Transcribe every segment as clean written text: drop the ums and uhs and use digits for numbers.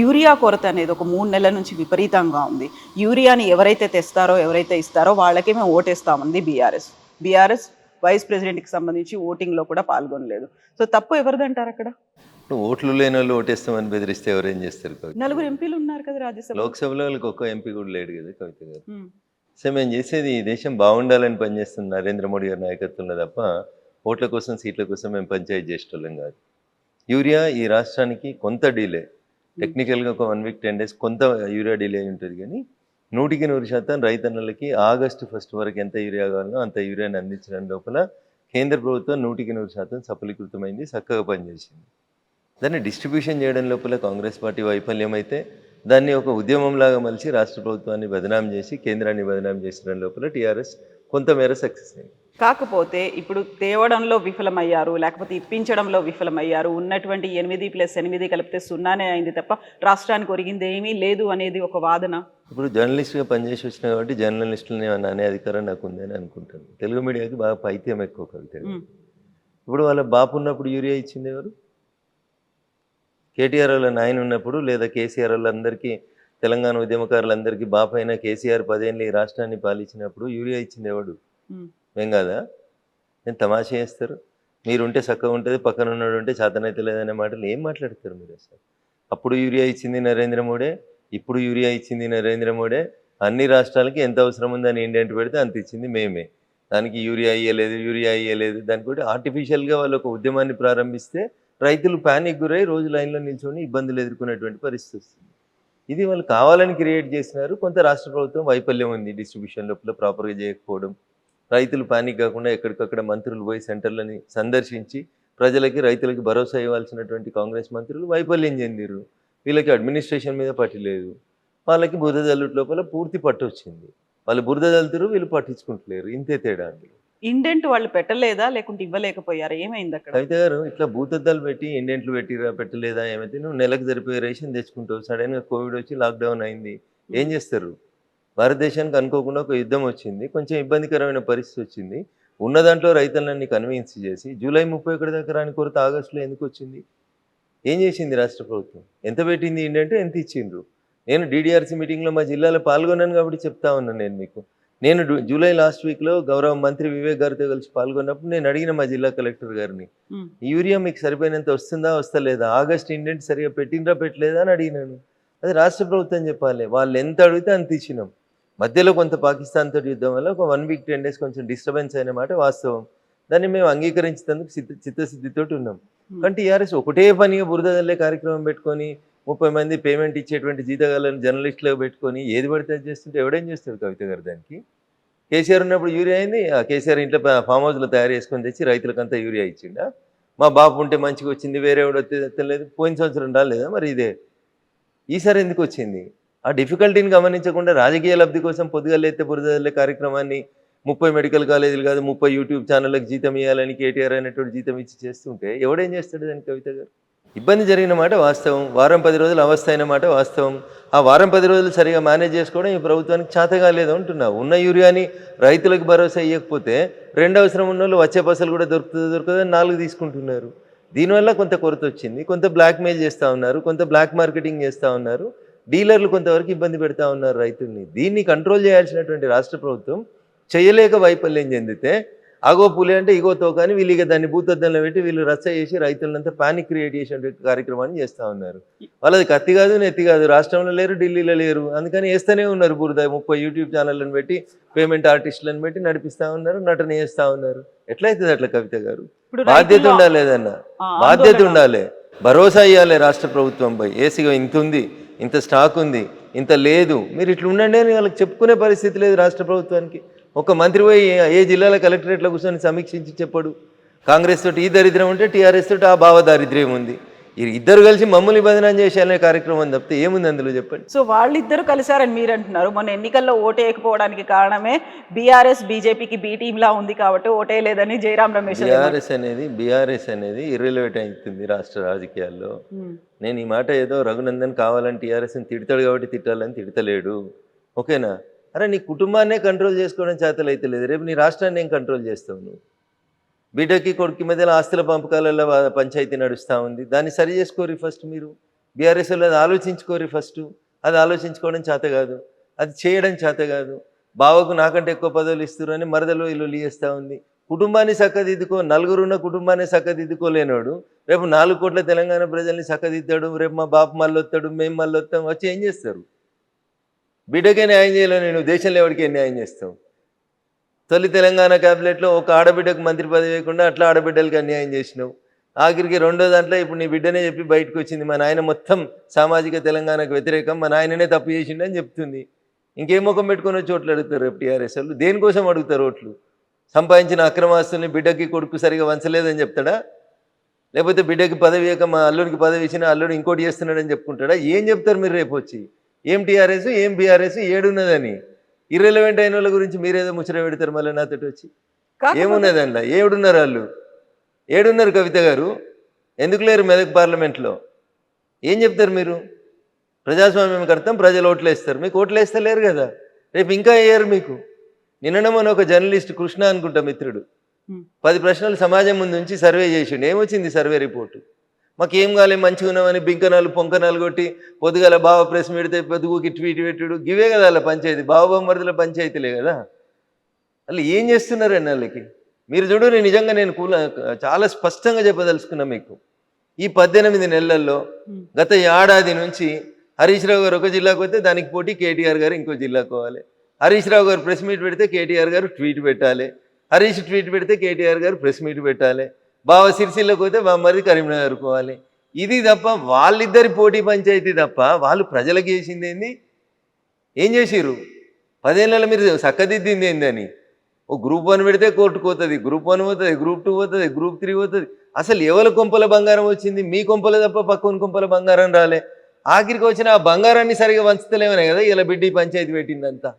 Urea కొరత అనేది ఒక 3 నెలల నుంచి విపరీతంగా ఉంది. యూరియాని ఎవరైతే తెస్తారో, ఎవరైతే ఇస్తారో వాళ్ళకే మేము ఓటేస్తామంది బీఆర్ఎస్ వైస్ ప్రెసిడెంట్కి సంబంధించి ఓటింగ్లో కూడా పాల్గొనలేదు. సో తప్పు ఎవరిదంటారు అక్కడ? ఓట్లు లేని వాళ్ళు ఓటేస్తామని బెదిరిస్తే ఎవరేం చేస్తారు కవిత? 4 ఎంపీలు ఉన్నారు కదా రాజ్యసభ. లోక్సభలో వాళ్ళకి ఒక్క ఎంపీ కూడా లేడు కదా కవిత గారు. సో మేము చేసేది ఈ దేశం బాగుండాలని పనిచేస్తున్న నరేంద్ర మోడీ గారి నాయకత్వంలో తప్ప ఓట్ల కోసం సీట్ల కోసం మేము పంచాయతీ చేసేటోళ్ళం కాదు. యూరియా ఈ రాష్ట్రానికి కొంత డిలే, టెక్నికల్గా ఒక 1 వీక్ 10 డేస్ కొంత యూరియా డిలే ఉంటుంది, కానీ 100% రైతన్నలకి ఆగస్టు 1 వరకు ఎంత యూరియా కావాలనో అంత యూరియాని అందించడం లోపల కేంద్ర ప్రభుత్వం 100% సఫలీకృతమైంది, చక్కగా పనిచేసింది. దాన్ని డిస్ట్రిబ్యూషన్ చేయడం లోపల కాంగ్రెస్ పార్టీ వైఫల్యం అయితే దాన్ని ఒక ఉద్యమంలాగా మలిచి రాష్ట్ర ప్రభుత్వాన్ని బదనాం చేసి కేంద్రాన్ని బదనాం చేసడం లోపల టీఆర్ఎస్ కొంతమేర సక్సెస్ అయింది. కాకపోతే ఇప్పుడు తేవడంలో విఫలమయ్యారు, లేకపోతే ఇప్పించడంలో విఫలమయ్యారు. ఉన్నటువంటి 8+8 కలిపితే 0నే అయింది తప్ప రాష్ట్రానికి ఒరిగింది ఏమీ లేదు అనేది ఒక వాదన. ఇప్పుడు జర్నలిస్ట్గా పనిచేసి వచ్చిన కాబట్టి జర్నలిస్టులని అనే అధికారం నాకు ఉందని అనుకుంటాను. తెలుగు మీడియాకి బాగా పైత్యం ఎక్కువ కవిత. ఇప్పుడు వాళ్ళ బాపు ఉన్నప్పుడు యూరియా ఇచ్చింది ఎవరు? కేటీఆర్ వాళ్ళ నాయన ఉన్నప్పుడు లేదా కేసీఆర్ వాళ్ళందరికీ, తెలంగాణ ఉద్యమకారులందరికీ బాపు అయినా కేసీఆర్ 10 ఏళ్ళు ఈ రాష్ట్రాన్ని పాలించినప్పుడు యూరియా ఇచ్చింది ఎవడు? మేం కాదా? నేను తమాషా చేస్తారు. మీరుంటే చక్కగా ఉంటుంది, పక్కన ఉన్నాడు ఉంటే చేతనైతే లేదనే మాటలు ఏం మాట్లాడతారు మీరు అసలు? అప్పుడు యూరియా ఇచ్చింది నరేంద్ర మోడే, ఇప్పుడు యూరియా ఇచ్చింది నరేంద్ర మోడే. అన్ని రాష్ట్రాలకి ఎంత అవసరం ఉందని ఇండియెంట్ పెడితే అంత ఇచ్చింది మేమే. దానికి యూరియా ఇయ్యలేదు. దానికి కూడా ఆర్టిఫిషియల్గా వాళ్ళు ఒక ఉద్యమాన్ని ప్రారంభిస్తే రైతులు ప్యానిక్ గురై రోజు లైన్లో నిల్చొని ఇబ్బందులు ఎదుర్కొనేటువంటి పరిస్థితి వస్తుంది. ఇది వాళ్ళు కావాలని క్రియేట్ చేసినారు. కొంత రాష్ట్ర ప్రభుత్వం వైఫల్యం ఉంది, డిస్ట్రిబ్యూషన్ లోపల ప్రాపర్గా చేయకపోవడం. రైతులు ప్యానిక్ కాకుండా ఎక్కడికక్కడ మంత్రులు పోయి సెంటర్లని సందర్శించి ప్రజలకి, రైతులకి భరోసా ఇవ్వాల్సినటువంటి కాంగ్రెస్ మంత్రులు వైఫల్యం చెందిరు. వీళ్ళకి అడ్మినిస్ట్రేషన్ మీద పట్టు లేదు. వాళ్ళకి బురద జల్లుట లోపల పూర్తి పట్టు వచ్చింది. వాళ్ళు బురద జల్లుతారు, వీళ్ళు పట్టించుకుంటలేరు. ఇంతే తేడా అందులో. ఇండెంట్ వాళ్ళు పెట్టలేదా, లేకుంటే ఇవ్వలేకపోయారా? ఏమైంది అక్కడ? కవిత గారు, ఇట్లా భూతద్దాలు పెట్టి ఇండెంట్లు పెట్టలేదా ఏమైతే నువ్వు నెలకు సరిపోయే రేషన్ తెచ్చుకుంటావు. సడన్గా కోవిడ్ వచ్చి లాక్డౌన్ అయింది, ఏం చేస్తారు? భారతదేశానికి అనుకోకుండా ఒక యుద్ధం వచ్చింది, కొంచెం ఇబ్బందికరమైన పరిస్థితి వచ్చింది. ఉన్న దాంట్లో రైతులన్నీ కన్విన్స్ చేసి జూలై 31 దాకా రాని కొరత ఆగస్టులో ఎందుకు వచ్చింది? ఏం చేసింది రాష్ట్ర ప్రభుత్వం? ఎంత పెట్టింది ఇండెంట్, ఎంత ఇచ్చిండ్రు? నేను DDRC మీటింగ్లో మా జిల్లాలో పాల్గొన్నాను కాబట్టి చెప్తా ఉన్నాను. నేను మీకు జూలై లాస్ట్ వీక్లో గౌరవ మంత్రి వివేక్ గారితో కలిసి పాల్గొన్నప్పుడు నేను అడిగిన మా జిల్లా కలెక్టర్ గారిని, యూరియా మీకు సరిపోయినంత వస్తుందా వస్తలేదా, ఆగస్ట్ ఇండెంట్ సరిగా పెట్టినరా పెట్టలేదా అని అడిగినాను. అది రాష్ట్ర ప్రభుత్వం చెప్పాలి. వాళ్ళు ఎంత అడిగితే అంత ఇచ్చినాం. మధ్యలో కొంత పాకిస్తాన్ తోటి యుద్ధం వల్ల ఒక 1 వీక్ 10 డేస్ కొంచెం డిస్టర్బెన్స్ అయిన మాట వాస్తవం. దాన్ని మేము అంగీకరించేందుకు చిత్తశుద్ధితోటి ఉన్నాం. కానీ టీఆర్ఎస్ ఒకటే పనిగా బురద జల్లే కార్యక్రమం పెట్టుకొని 30 మంది పేమెంట్ ఇచ్చేటువంటి జీతగాళ్ళని జర్నలిస్టులకు పెట్టుకొని ఏది పడితే అది చేస్తుంటే ఎవడేం చేస్తాడు కవిత గారు? దానికి కేసీఆర్ ఉన్నప్పుడు యూరియా అయింది, ఆ కేసీఆర్ ఇంట్లో ఫామ్ హౌస్లో తయారు చేసుకొని తెచ్చి రైతులకంతా యూరియా ఇచ్చిండా? మా బాబు ఉంటే మంచిగా వచ్చింది, వేరే ఎవడు తెలేదు. పోయిన సంవత్సరం రాలేదా మరి? ఇదే ఈసారి ఎందుకు వచ్చింది? ఆ డిఫికల్టీని గమనించకుండా రాజకీయ లబ్ధి కోసం పొద్దుగలెత్తే బురదల్లే కార్యక్రమాన్ని 30 మెడికల్ కాలేజీలు కాదు 30 యూట్యూబ్ ఛానళ్ళకి జీతం ఇవ్వాలని కేటీఆర్ అనేటువంటి జీతం ఇచ్చి చేస్తుంటే ఎవడేం చేస్తాడు దానికి కవిత గారు? ఇబ్బంది జరిగిన మాట వాస్తవం, వారం 10 రోజులు అవస్థ అయిన మాట వాస్తవం. ఆ వారం 10 రోజులు సరిగా మేనేజ్ చేసుకోవడం ఈ ప్రభుత్వానికి చేతగా లేదు అంటున్నా. ఉన్న యూరియాని రైతులకు భరోసా ఇవ్వకపోతే రెండు అవసరం ఉన్న వాళ్ళు వచ్చే పసలు కూడా దొరుకుతుందని 4 తీసుకుంటున్నారు. దీనివల్ల కొంత కొరత వచ్చింది, కొంత బ్లాక్మెయిల్ చేస్తూ ఉన్నారు, కొంత బ్లాక్ మార్కెటింగ్ చేస్తూ ఉన్నారు, డీలర్లు కొంతవరకు ఇబ్బంది పెడతా ఉన్నారు రైతుల్ని. దీన్ని కంట్రోల్ చేయాల్సినటువంటి రాష్ట్ర ప్రభుత్వం చేయలేక వైఫల్యం చెందితే అగో పులి అంటే ఇగో తోకని వీళ్ళు ఇక దాన్ని భూతద్దంలో పెట్టి వీళ్ళు రచ్చ చేసి రైతులంతా పానిక్ క్రియేట్ చేసేటువంటి కార్యక్రమాన్ని చేస్తూ ఉన్నారు. వాళ్ళది కత్తి కాదు నెత్తి కాదు, రాష్ట్రంలో లేరు, ఢిల్లీలో లేరు, అందుకని వేస్తూనే ఉన్నారు బురద. 30 యూట్యూబ్ ఛానళ్ళని పెట్టి పేమెంట్ ఆర్టిస్టులను పెట్టి నడిపిస్తూ ఉన్నారు, నటన చేస్తూ ఉన్నారు. ఎట్లయితుంది అట్లా కవిత గారు? బాధ్యత ఉండాలి, ఏదన్నా బాధ్యత ఉండాలి, భరోసా ఇవ్వాలి రాష్ట్ర ప్రభుత్వంపై. ఏసీగా ఇంత ఉంది, ఇంత స్టాక్ ఉంది, ఇంత లేదు, మీరు ఇట్లా ఉండండి అని వాళ్ళకి చెప్పుకునే పరిస్థితి లేదు రాష్ట్ర ప్రభుత్వానికి. ఒక మంత్రి పోయి ఏ జిల్లాలో కలెక్టరేట్లో కూర్చొని సమీక్షించి చెప్పడు. కాంగ్రెస్ తోటి ఈ దరిద్రం ఉంటే టీఆర్ఎస్ తోటి ఆ భావ దారిద్ర్యం ఉంది. ఇద్దరు కలిసి మమ్మల్ని బదనాం చేసేయాలనే కార్యక్రమం తప్పితే ఏముంది అందులో చెప్పండి. సో వాళ్ళిద్దరు కలిసారని మీరు అంటున్నారు. మొన్న ఎన్నికల్లో ఓటేయకపోవడానికి కారణమే బీఆర్ఎస్ బీజేపీకి బీ టీంలా ఉంది కాబట్టి ఓటేయలేదని జయరాం రమేష్. బీఆర్ఎస్ అనేది ఇర్రెలెవెంట్ అవుతుంది రాష్ట్ర రాజకీయాల్లో. నేను ఈ మాట ఏదో రఘునందన్ కావాలని టీఆర్ఎస్ని తిడతాడు కాబట్టి తిట్టాలని తిడతలేడు, ఓకేనా? అరే నీ కుటుంబాన్నే కంట్రోల్ చేసుకోవడం చేతలు అయితే లేదు, రేపు నీ రాష్ట్రాన్ని ఏం కంట్రోల్ చేస్తావు నువ్వు? బిడ్డకి కొడుకు మధ్యలో ఆస్తుల పంపకాలలో పంచాయతీ నడుస్తూ ఉంది, దాన్ని సరి చేసుకోరు ఫస్ట్ మీరు. బీఆర్ఎస్ వాళ్ళు అది ఆలోచించుకోరు ఫస్ట్. అది ఆలోచించుకోవడం చేత కాదు, అది చేయడం చేత కాదు. బావకు నాకంటే ఎక్కువ పదవులు ఇస్తారు అని మరదలు ఇల్లు చేస్తూ ఉంది. కుటుంబాన్ని చక్కదిద్దుకో, నలుగురున్న కుటుంబాన్ని చక్కదిద్దుకోలేనాడు రేపు 4 కోట్ల తెలంగాణ ప్రజల్ని చక్కదిద్దాడు, రేపు మా బాపు మళ్ళీ వస్తాడు, మేము మళ్ళీ వస్తాం, వచ్చి ఏం చేస్తారు? బిడ్డకే న్యాయం చేయలేవు, నేను దేశంలో ఎవరికే న్యాయం చేస్తావు? తొలి తెలంగాణ క్యాబినెట్లో ఒక ఆడబిడ్డకు మంత్రి పదవి వేయకుండా అట్లా ఆడబిడ్డలకి అన్యాయం చేసినావు. ఆఖరికి రెండో దాంట్లో ఇప్పుడు నీ బిడ్డనే చెప్పి బయటకు వచ్చింది, మా నాయన మొత్తం సామాజిక తెలంగాణకు వ్యతిరేకం, మా నాయననే తప్పు చేసిండు అని చెప్తుంది. ఇంకేం ముఖం పెట్టుకుని వచ్చి ఓట్లు అడుగుతారు రేపు టీఆర్ఎస్ వాళ్ళు? దేనికోసం అడుగుతారు ఓట్లు? సంపాదించిన అక్రమాస్తుల్ని బిడ్డకి కొడుకు సరిగా వంచలేదని చెప్తాడా? లేకపోతే బిడ్డకి పదవి ఇవ్వక మా అల్లుడికి పదవి ఇచ్చినా అల్లుడు ఇంకోటి చేస్తున్నాడని చెప్పుకుంటాడా? ఏం చెప్తారు మీరు రేపు వచ్చి? ఏం టీఆర్ఎస్, ఏం బీఆర్ఎస్, ఏడున్నదని ఇర్రెలవెంట్ అయిన వాళ్ళ గురించి మీరేదో ముచ్చట పెడతారు మళ్ళీ నాతోటి వచ్చి. ఏమున్నది అందులో? ఏడున్నారు వాళ్ళు? ఏడున్నారు కవిత గారు? ఎందుకు లేరు మెదక్ పార్లమెంట్లో? ఏం చెప్తారు మీరు? ప్రజాస్వామ్యం కడతాం, ప్రజలు ఓట్లు వేస్తారు. మీకు ఓట్లు వేస్తే లేరు కదా, రేపు ఇంకా వేయరు మీకు. నిన్ననే మన ఒక జర్నలిస్ట్ కృష్ణ అనుకుంటా మిత్రుడు 10 ప్రశ్నలు సమాజం ముందు నుంచి సర్వే చేసిండు. ఏమొచ్చింది సర్వే రిపోర్టు? మాకేం కాలే, మంచిగా ఉన్నామని బింకనాలు పొంకనాలు కొట్టి పొద్దుగాల బావ ప్రెస్ పెడితే పొద్దుగుకి ట్వీట్ పెట్టుడు, గివే కదా అలా పంచాయతీ, బావబొమ్మరిదిల పంచాయతీలే కదా. అసలు ఏం చేస్తున్నారండి వాళ్ళకి? మీరు చూడు, నిజంగా నేను చాలా స్పష్టంగా చెప్పదలుచుకున్నా మీకు. ఈ 18 నెలల్లో గత ఏడాది నుంచి హరీష్ రావు గారు ఒక జిల్లాకు వస్తే దానికి పోటీ కేటీఆర్ గారు ఇంకో జిల్లాకు పోవాలి. హరీష్ రావు గారు ప్రెస్ మీట్ పెడితే కేటీఆర్ గారు ట్వీట్ పెట్టాలి, హరీష్ ట్వీట్ పెడితే కేటీఆర్ గారు ప్రెస్ మీట్ పెట్టాలి, బావ సిరిసిల్లకు పోతే బామ్మది కరీంనగర్ పోవాలి. ఇది తప్ప వాళ్ళిద్దరి పోటీ పంచాయతీ తప్ప వాళ్ళు ప్రజలకు చేసింది ఏంది? ఏం చేసిర్రు? 10 ఏళ్ళలో మీరు చక్కదిద్దింది ఏందని? ఓ గ్రూప్ 1 పెడితే కోర్టుకు పోతుంది, గ్రూప్ 1 పోతుంది, గ్రూప్ 2 పోతుంది, గ్రూప్ 3 పోతుంది. అసలు ఎవరి కొంపల బంగారం వచ్చింది? మీ కొంపల తప్ప పక్కన కొంపల బంగారం రాలే. ఆఖరికి వచ్చిన ఆ బంగారాన్ని సరిగా వంచుతలేమనే కదా ఇలా బిడ్డి పంచాయతీ పెట్టిందంతా.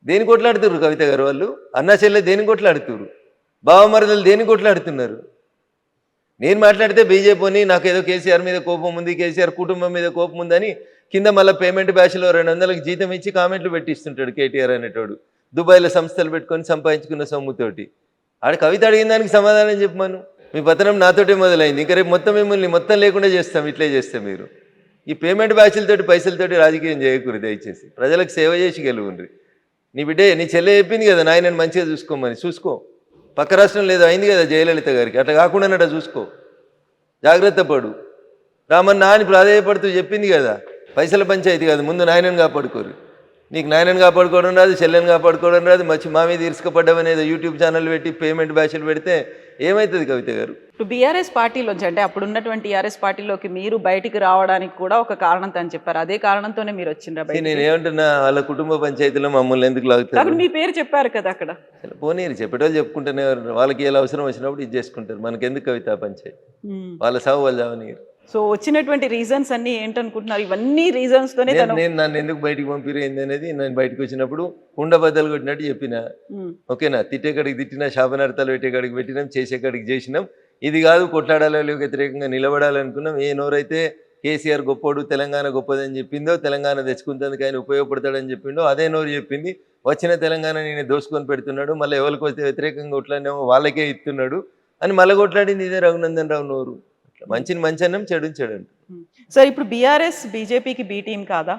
దేని కొట్లాడుతున్నారు కవిత గారు వాళ్ళు? అన్నా చెల్లె దేని కొట్లాడుతున్నారు? బావమరదలు దేని కొట్లాడుతున్నారు? నేను మాట్లాడితే బీజేపీని నాకేదో కేసీఆర్ మీద కోపం ఉంది, కేసీఆర్ కుటుంబం మీద కోపం ఉందని కింద మళ్ళీ పేమెంట్ బ్యాచ్లో 200లకు జీతం ఇచ్చి కామెంట్లు పెట్టిస్తుంటాడు కేటీఆర్ అనేటోడు. దుబాయ్లో సంస్థలు పెట్టుకొని సంపాదించుకున్న సొమ్ముతోటి. ఆడ కవిత అడిగిన దానికి సమాధానం చెప్పమను. మీ పతనం నాతోటే మొదలైంది, ఇంకా రేపు మొత్తం మిమ్మల్ని మొత్తం లేకుండా చేస్తాం ఇట్లే చేస్తే. మీరు ఈ పేమెంట్ బ్యాచ్లతోటి పైసలతోటి రాజకీయం చేయకూడదు దయచేసి. ప్రజలకు సేవ చేసి గెలువుండ్రి. నీ బిడ్డే నీ చెల్లె చెప్పింది కదా నాయనని మంచిగా చూసుకోమని, చూసుకో. పక్క రాష్ట్రం లేదు అయింది కదా జయలలిత గారికి, అట్లా కాకుండా చూసుకో, జాగ్రత్త పడు. రామన్న అని ప్రాధాయపడుతూ చెప్పింది కదా, పైసల పంచాయతీ కాదు, ముందు నాయనని కాపాడుకోరు. నీకు నాయనని కాపాడుకోవడం రాదు, చెల్లెని కాపాడుకోవడం రాదు, మంచి మా మీద ఇరుసుకపడ్డామనేది యూట్యూబ్ ఛానల్ పెట్టి పేమెంట్ బ్యాచ్లు పెడితే ఏమవుతుంది కవిత గారు? ఇప్పుడు బీఆర్ఎస్ పార్టీలోంచి, అంటే అప్పుడు ఉన్నటువంటి టీఆర్ఎస్ పార్టీలోకి మీరు బయటికి రావడానికి కూడా ఒక కారణం అని చెప్పారు. అదే కారణంతోనే మీరు వచ్చిండ్రా బయటికి? నేను ఏమంటున్నా, వాళ్ళ కుటుంబ పంచాయతీలో మమ్మల్ని ఎందుకు లాగుతారు? మీ పేరు చెప్పారు కదా అక్కడ. పోనీరు, చెప్పేటోళ్ళు చెప్పుకుంటూనే వాళ్ళకి ఎలా అవసరం వచ్చినప్పుడు ఇది చేసుకుంటారు. మనకెందుకు కవిత పంచాయతీ? వాళ్ళ సాగు వాళ్ళు చావనీరు. సో వచ్చినటువంటి రీజన్స్ అన్ని ఏంటనుకుంటున్నారు? ఇవన్నీ రీజన్స్ తోనే నేను నన్ను ఎందుకు బయటికి పంపిరేంది అనేది నేను బయటకు వచ్చినప్పుడు కుండ బద్దలు కొట్టినట్టు చెప్పిన. ఓకేనా? తిట్టేకాడికి తిట్టినా, శాపనార్థాలు పెట్టేకాడికి పెట్టినాం, చేసేకాడికి చేసినాం. ఇది కాదు కొట్లాడాలి వ్యతిరేకంగా నిలబడాలనుకున్నాం. ఏ నోరైతే కేసీఆర్ గొప్పోడు, తెలంగాణ గొప్పదని చెప్పిందో, తెలంగాణ తెచ్చుకుంటందుకు ఆయన ఉపయోగపడతాడని చెప్పిండో అదే నోరు చెప్పింది. వచ్చిన తెలంగాణ నేను దోసుకొని పెడుతున్నాడు, మళ్ళీ ఎవరికి వస్తే వ్యతిరేకంగా కొట్లాడినేమో వాళ్ళకే ఇస్తున్నాడు అని మళ్ళీ కొట్లాడింది ఇదే రఘునందన్ రావు నోరు. మంచిని మంచి అన్నం, చెడుని చెడు అంట. సార్ ఇప్పుడు బీఆర్ఎస్ బీజేపీకి బీ టీం కాదా?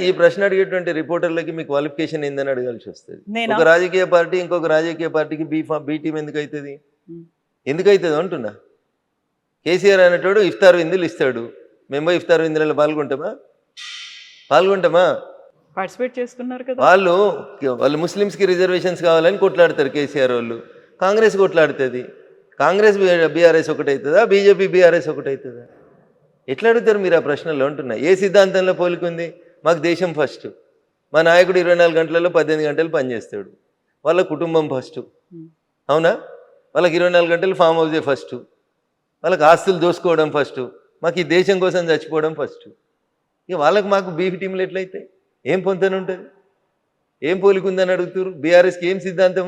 ఈ ప్రశ్న అడిగేటువంటి రిపోర్టర్లకి మీ క్వాలిఫికేషన్ ఏందని అడగాల్సి వస్తుంది. ఒక రాజకీయ పార్టీ ఇంకొక రాజకీయ పార్టీకి బీ టీం ఎందుకు అవుతుంది? ఎందుకు అవుతుంది అంటున్నా. కేసీఆర్ అనేటోడు ఇఫ్తార్ విందులు ఇస్తాడు, మేము ఇఫ్తార్ విందులలో పాల్గొంటామా? పార్టిసిపేట్ చేస్తున్నారు కదా. వాళ్ళు ముస్లిమ్స్కి రిజర్వేషన్స్ కావాలని కొట్లాడతారు కేసీఆర్ వాళ్ళు. కాంగ్రెస్ కొట్లాడుతుంది. కాంగ్రెస్ బీఆర్ఎస్ ఒకటవుతుందా? బీజేపీ బీఆర్ఎస్ ఒకటవుతుందా? ఎట్లా అడుగుతారు మీరు ఆ ప్రశ్నలో అంటున్నా. ఏ సిద్ధాంతంలో పోలికుంది? మాకు దేశం ఫస్ట్, మా నాయకుడు 24 గంటలలో 18 గంటలు పనిచేస్తాడు, వాళ్ళ కుటుంబం ఫస్ట్. అవునా? వాళ్ళకి 24 గంటలు ఫామ్ హౌసే ఫస్ట్, వాళ్ళకి ఆస్తులు దోసుకోవడం ఫస్ట్, మాకు ఈ దేశం కోసం చచ్చిపోవడం ఫస్ట్. ఇక వాళ్ళకి మాకు బీఫ్ టీంలు ఎట్లయితే ఏం పొంతన ఉంటుంది? ఏం పోలికుందని అడుగుతారు. బీఆర్ఎస్కి ఏం సిద్ధాంతం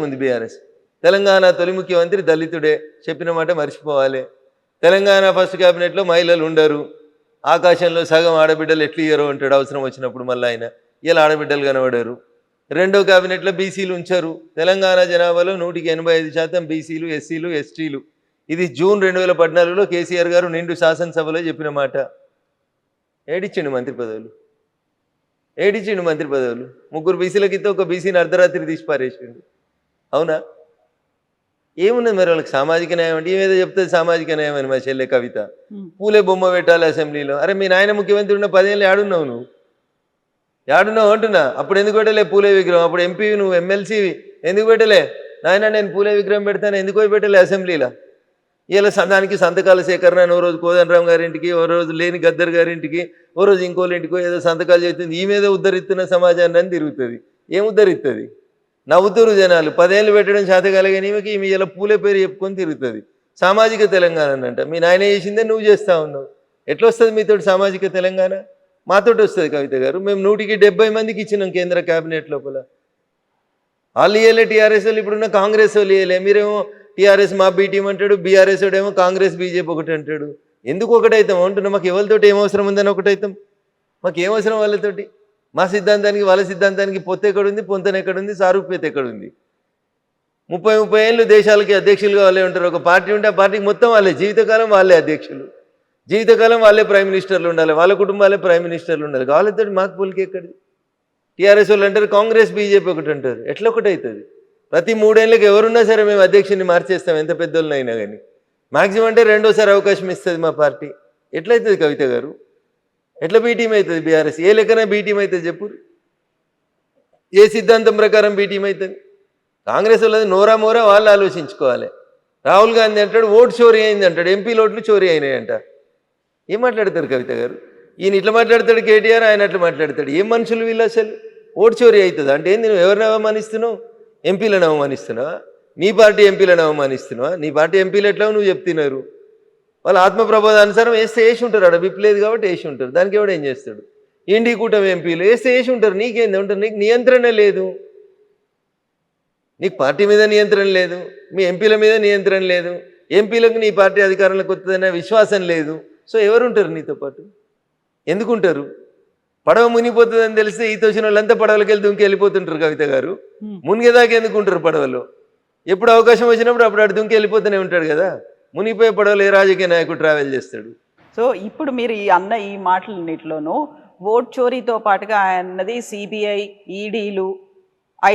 ఉంది? బీఆర్ఎస్ తెలంగాణ తొలి ముఖ్యమంత్రి దళితుడే, చెప్పిన మాట మర్చిపోవాలి. తెలంగాణ ఫస్ట్ క్యాబినెట్లో మహిళలు ఉండరు, ఆకాశంలో సగం ఆడబిడ్డలు ఎట్లు ఇయ్యరు అంటాడు అవసరం వచ్చినప్పుడు. మళ్ళీ ఆయన ఇలా ఆడబిడ్డలు కనబడరు. రెండో క్యాబినెట్లో బీసీలు ఉంచారు. తెలంగాణ జనాభాలో 185% బీసీలు, ఎస్సీలు, ఎస్టీలు. ఇది జూన్ 2014లో కేసీఆర్ గారు నిండు శాసనసభలో చెప్పిన మాట. ఏడిచ్చిండు మంత్రి పదవులు, ఏడిచ్చిండు మంత్రి పదవులు. 3 బీసీలకి ఇస్తే ఒక బీసీని అర్ధరాత్రి తీసి పారేసిండు. అవునా? ఏమున్నది మరి వాళ్ళకి సామాజిక న్యాయం అంటే? ఏమేదో చెప్తుంది సామాజిక న్యాయం అని మా చెల్లె కవిత. పూలే బొమ్మ పెట్టాలి అసెంబ్లీలో. అరే మీ నాయన ముఖ్యమంత్రి ఉన్న 10 ఏళ్ళు ఏడున్నావు నువ్వు? ఏడున్నావు అంటున్నా. అప్పుడు ఎందుకు పెట్టలే పూలే విగ్రహం? అప్పుడు ఎంపీ నువ్వు, ఎమ్మెల్సీవి, ఎందుకు పెట్టలే? నాయన నేను పూలే విగ్రహం పెడతాను ఎందుకు పోయి పెట్టలే అసెంబ్లీలో? ఇలా దానికి సంతకాల సేకరణ అని ఓ రోజు కోదండరామ్ గారింటికి, ఓ రోజు లేని గద్దర్ గారింటికి, ఓ రోజు ఇంకోళ్ళ ఇంటికో ఏదో సంతకాలు చేస్తుంది. ఈ మీద ఉద్ధరిస్తున్న సమాజాన్ని అని తిరుగుతుంది. ఏం ఉద్ధరిస్తుంది? నవ్వుతురు జనాలు. 10 ఏళ్ళు పెట్టడం చేతగలిగిన ఈమె ఇలా పూలే పేరు చెప్పుకొని తిరుగుతుంది. సామాజిక తెలంగాణ అంట. మీ నాయన చేసిందే నువ్వు చేస్తా ఉన్నావు. ఎట్లా వస్తుంది మీతోటి సామాజిక తెలంగాణ? మాతోటి వస్తుంది కవిత గారు. మేము 170 మందికి ఇచ్చినాం కేంద్ర కేబినెట్ లోపల. వాళ్ళు ఇవ్వలే, టీఆర్ఎస్ వాళ్ళు, ఇప్పుడున్న కాంగ్రెస్ వాళ్ళు ఇవ్వలే. మీరేమో టీఆర్ఎస్ మా బీ టీం అంటాడు, బీఆర్ఎస్ ఏమో కాంగ్రెస్ బీజేపీ ఒకటి అంటాడు. ఎందుకు ఒకటైతాం అంటున్నా? మాకు ఎవరితోటి ఏం అవసరం ఉందని ఒకటైతాం? మాకు ఏం అవసరం వాళ్ళతోటి? మా సిద్ధాంతానికి వాళ్ళ సిద్ధాంతానికి పొత్తు ఎక్కడుంది, పొంతన ఎక్కడుంది, సారూప్యత ఎక్కడుంది? 30 ఏళ్ళు దేశాలకి అధ్యక్షులుగా వాళ్ళే ఉంటారు. ఒక పార్టీ ఉంటే ఆ పార్టీకి మొత్తం వాళ్ళే, జీవితకాలం వాళ్ళే అధ్యక్షులు, జీవితకాలం వాళ్ళే ప్రైమ్ మినిస్టర్లు ఉండాలి, వాళ్ళ కుటుంబాలే ప్రైమ్ మినిస్టర్లు ఉండాలి. వాళ్ళతో మాకు పోలికి ఎక్కడిది? టీఆర్ఎస్ వాళ్ళు అంటారు కాంగ్రెస్ బీజేపీ ఒకటి అంటారు. ఎట్లా ఒకటి అవుతుంది? ప్రతి 3 ఏళ్ళకి ఎవరున్నా సరే మేము అధ్యక్షుడిని మార్చేస్తాం, ఎంత పెద్దోళ్ళనైనా కానీ. మ్యాక్సిమం అంటే 2వ అవకాశం ఇస్తుంది మా పార్టీ. ఎట్లయితుంది కవిత గారు? ఎట్లా బీటీం అవుతుంది బీఆర్ఎస్? ఏ లెక్కన బీటీం అవుతుంది చెప్పు? ఏ సిద్ధాంతం ప్రకారం బీటీం అవుతుంది? కాంగ్రెస్ వాళ్ళది నోరా మోరా వాళ్ళు ఆలోచించుకోవాలి. రాహుల్ గాంధీ అంటాడు ఓటు చోరీ అయింది అంటాడు, ఎంపీల ఓట్లు చోరీ అయినాయంట. ఏం మాట్లాడతారు కవిత గారు? ఈయన ఇట్లా మాట్లాడతాడు కేటీఆర్, ఆయన అట్లా మాట్లాడతాడు. ఏం మనుషులు వీళ్ళు అసలు? ఓటు చోరీ అవుతుంది అంటే ఏంది? నువ్వు ఎవరిని అవమానిస్తున్నావు? ఎంపీలను అవమానిస్తున్నావా? నీ పార్టీ ఎంపీలను అవమానిస్తున్నావా? నీ పార్టీ ఎంపీలు ఎట్లా నువ్వు చెప్తున్నారు? వాళ్ళు ఆత్మప్రబోధానుసారం వేస్తే వేసి ఉంటారు. అక్కడ విప్ లేదు కాబట్టి వేసి ఉంటారు. దానికి ఎవడు ఏం చేస్తాడు? ఇండి కూటమి ఎంపీలు వేస్తే వేసి ఉంటారు. నీకేంది ఉంటారు? నీకు నియంత్రణ లేదు. నీకు పార్టీ మీద నియంత్రణ లేదు, మీ ఎంపీల మీద నియంత్రణ లేదు, ఎంపీలకు నీ పార్టీ అధికారంలోకి వస్తుందనే విశ్వాసం లేదు. సో ఎవరుంటారు నీతో పాటు? ఎందుకుంటారు? పడవ మునిగిపోతుందని తెలిస్తే ఈత వచ్చిన వాళ్ళంతా పడవలకి వెళ్ళి దుంకి వెళ్ళిపోతుంటారు కవిత గారు. మునిగేదాకా ఎందుకుంటారు పడవలో? ఎప్పుడు అవకాశం వచ్చినప్పుడు అప్పుడు అటు దుంకి వెళ్ళిపోతూనే ఉంటాడు కదా. మునిగిపోయే పడవలు ఏ రాజకీయ నాయకుడు ట్రావెల్ చేస్తాడు? సో ఇప్పుడు మీరు ఈ మాటలన్నిటిలోనూ ఓట్ చోరీతో పాటుగా అన్నది సిబిఐ, ఈడీలు,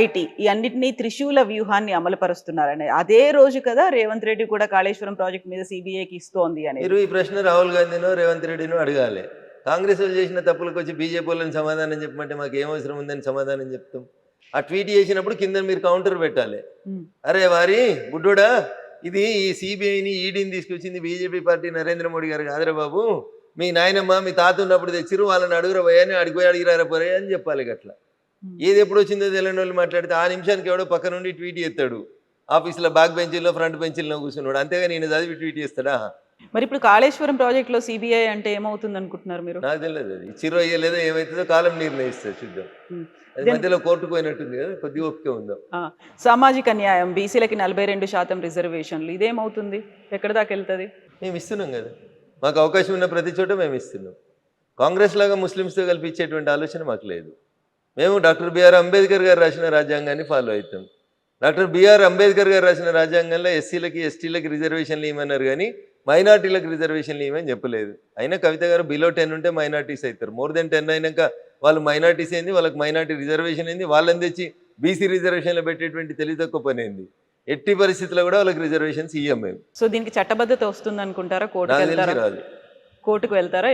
ఐటీ ఈ అన్నిటినీ త్రిశూల వ్యూహాన్ని అమలుపరుస్తున్నారని అదే రోజు కదా రేవంత్ రెడ్డి కూడా కాళేశ్వరం ప్రాజెక్ట్ మీద సిబిఐకి ఇస్తోంది అని. మీరు ఈ ప్రశ్న రాహుల్ గాంధీనో రేవంత్ రెడ్డినో అడగాలి. కాంగ్రెస్ వాళ్ళు చేసిన తప్పులకు వచ్చి బీజేపీ వాళ్ళని సమాధానం చెప్పమంటే మాకు ఏం అవసరం ఉందని సమాధానం చెప్తాం? ఆ ట్వీట్ చేసినప్పుడు కింద మీరు కౌంటర్ పెట్టాలి. అరే వారి బుడ్డోడా, ఇది ఈ సిబిఐని ఈడీని తీసుకొచ్చింది బీజేపీ పార్టీ నరేంద్ర మోడీ గారు కాదురా బాబు, మీ నాయనమ్మ మీ తాత ఉన్నప్పుడు తెచ్చిరు, వాళ్ళని అడుగురా పోయాని అడిగిపోయి అడిగిరారా పోరా అని చెప్పాలి. గట్లా ఏది ఎప్పుడు వచ్చిందో తెలియని వాళ్ళు మాట్లాడితే ఆ నిమిషానికి ఎవడో పక్క నుండి ట్వీట్ చేస్తాడు. ఆఫీస్లో బ్యాక్ బెంచీల్లో ఫ్రంట్ బెంచీల్లో కూర్చున్నాడు, అంతేగా నేను చదివి ట్వీట్ చేస్తాడా? మరి ఇప్పుడు కాళేశ్వరం ప్రాజెక్ట్లో సిబిఐ అంటే ఏమవుతుంది అనుకుంటున్నారు మీరు? నాకు తెలియదు, అది ఇచ్చిరో అయ్యలేదో ఏమవుతుందో కాలం నిర్ణయిస్తుంది, చూద్దాం. అది మధ్యలో కోర్టుకు పోయినట్టుంది కదా, కొద్దిగా ఓపిక ఉందాం. సామాజిక న్యాయం, బీసీలకి 42% రిజర్వేషన్లు, ఇదేమవుతుంది? ఎక్కడ దాకా వెళ్తుంది? మేము ఇస్తున్నాం కదా, మాకు అవకాశం ఉన్న ప్రతి చోట మేము ఇస్తున్నాం. కాంగ్రెస్ లాగా ముస్లిమ్స్తో కలిపి ఇచ్చేటువంటి ఆలోచన మాకు లేదు. మేము డాక్టర్ బిఆర్ అంబేద్కర్ గారు రాసిన రాజ్యాంగాన్ని ఫాలో అవుతాం. డాక్టర్ బిఆర్ అంబేద్కర్ గారు రాసిన రాజ్యాంగంలో ఎస్సీలకి ఎస్టీలకి రిజర్వేషన్లు ఇవ్వమన్నారు, కానీ మైనార్టీలకు రిజర్వేషన్లు ఇవ్వమని చెప్పలేదు. అయినా కవిత గారు బిలో 10 ఉంటే మైనార్టీస్ అవుతారు, మోర్ దెన్ 10 అయినాక వాళ్ళు మైనార్టీస్ ఏంది, వాళ్ళకి మైనార్టీ రిజర్వేషన్ ఏంది, వాళ్ళని తెచ్చి బీసీ రిజర్వేషన్లో పెట్టేటువంటి తెలివి తక్కువ పని ఏంది? ఎట్టి పరిస్థితుల్లో కూడా వాళ్ళకి రిజర్వేషన్స్ ఇవ్వం మేము. సో దీనికి చట్టబద్ధత వస్తుంది అనుకుంటారా? రాదు. కోర్టుకు వెళ్తారా?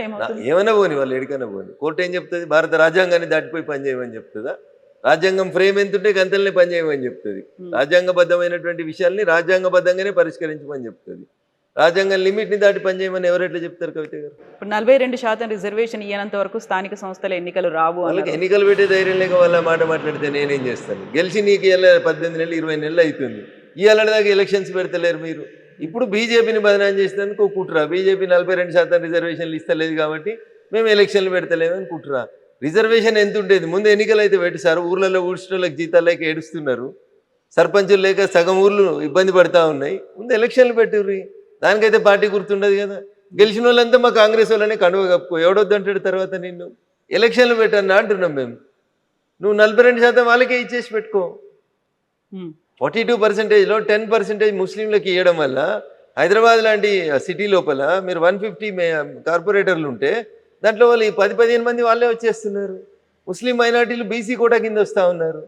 ఏమైనా పోని, వాళ్ళు ఎడికైనా పోని. కోర్టు ఏం చెప్తుంది? భారత రాజ్యాంగాన్ని దాటిపోయి పనిచేయమని చెప్తుందా? రాజ్యాంగం ఫ్రేమ్ ఎంత ఉంటే గంతల్ని పనిచేయమని చెప్తుంది. రాజ్యాంగబద్ధమైనటువంటి విషయాల్ని రాజ్యాంగబద్ధంగానే పరిష్కరించమని చెప్తుంది. రాజ్యాంగం లిమిట్ని దాటి పనిచేయమని ఎవరెట్లా చెప్తారు కవిత గారు? ఇప్పుడు 42% రిజర్వేషన్ ఇయ్యనంత వరకు స్థానిక సంస్థల ఎన్నికలు రావు. వాళ్ళకి ఎన్నికలు పెట్టే ధైర్యం లేక వాళ్ళ మాట మాట్లాడితే నేనేం చేస్తాను? గెలిచి నీకు ఇవాళ 18 నెలలు 20 నెలలు అవుతుంది, ఇవాళ దాకా ఎలక్షన్స్ పెడతలేరు మీరు. ఇప్పుడు బీజేపీని బదనాం చేసినందుకు కుట్ర. బీజేపీ 42% రిజర్వేషన్లు ఇస్తలేదు కాబట్టి మేము ఎలక్షన్లు పెడతలేమని కుట్ర. రిజర్వేషన్ ఎంత ఉండేది? ముందు ఎన్నికలు అయితే పెట్టి సార్, ఊర్లలో ఊడ్చడానికి జీతాలు లేక ఏడుస్తున్నారు, సర్పంచులు లేక సగం ఊర్లు ఇబ్బంది పడతా ఉన్నాయి, ముందు ఎలక్షన్లు పెట్టుర్రి. దానికైతే పార్టీ గుర్తుండదు కదా. గెలిచిన వాళ్ళంతా మా కాంగ్రెస్ వాళ్ళనే కండువ కప్పుకో, ఎవడొద్దంటాడు తర్వాత నిన్ను. ఎలక్షన్లు పెట్టన్నా అంటున్నాం మేము. నువ్వు 42% వాళ్ళకే ఇచ్చేసి పెట్టుకో. 42%లో 10% ముస్లింలకు ఇవ్వడం వల్ల హైదరాబాద్ లాంటి సిటీ లోపల మీరు 150 కార్పొరేటర్లు ఉంటే దాంట్లో వాళ్ళు 10-15 మంది వాళ్ళే వచ్చేస్తున్నారు. ముస్లిం మైనార్టీలు బీసీ కోటా కింద వస్తూ ఉన్నారు.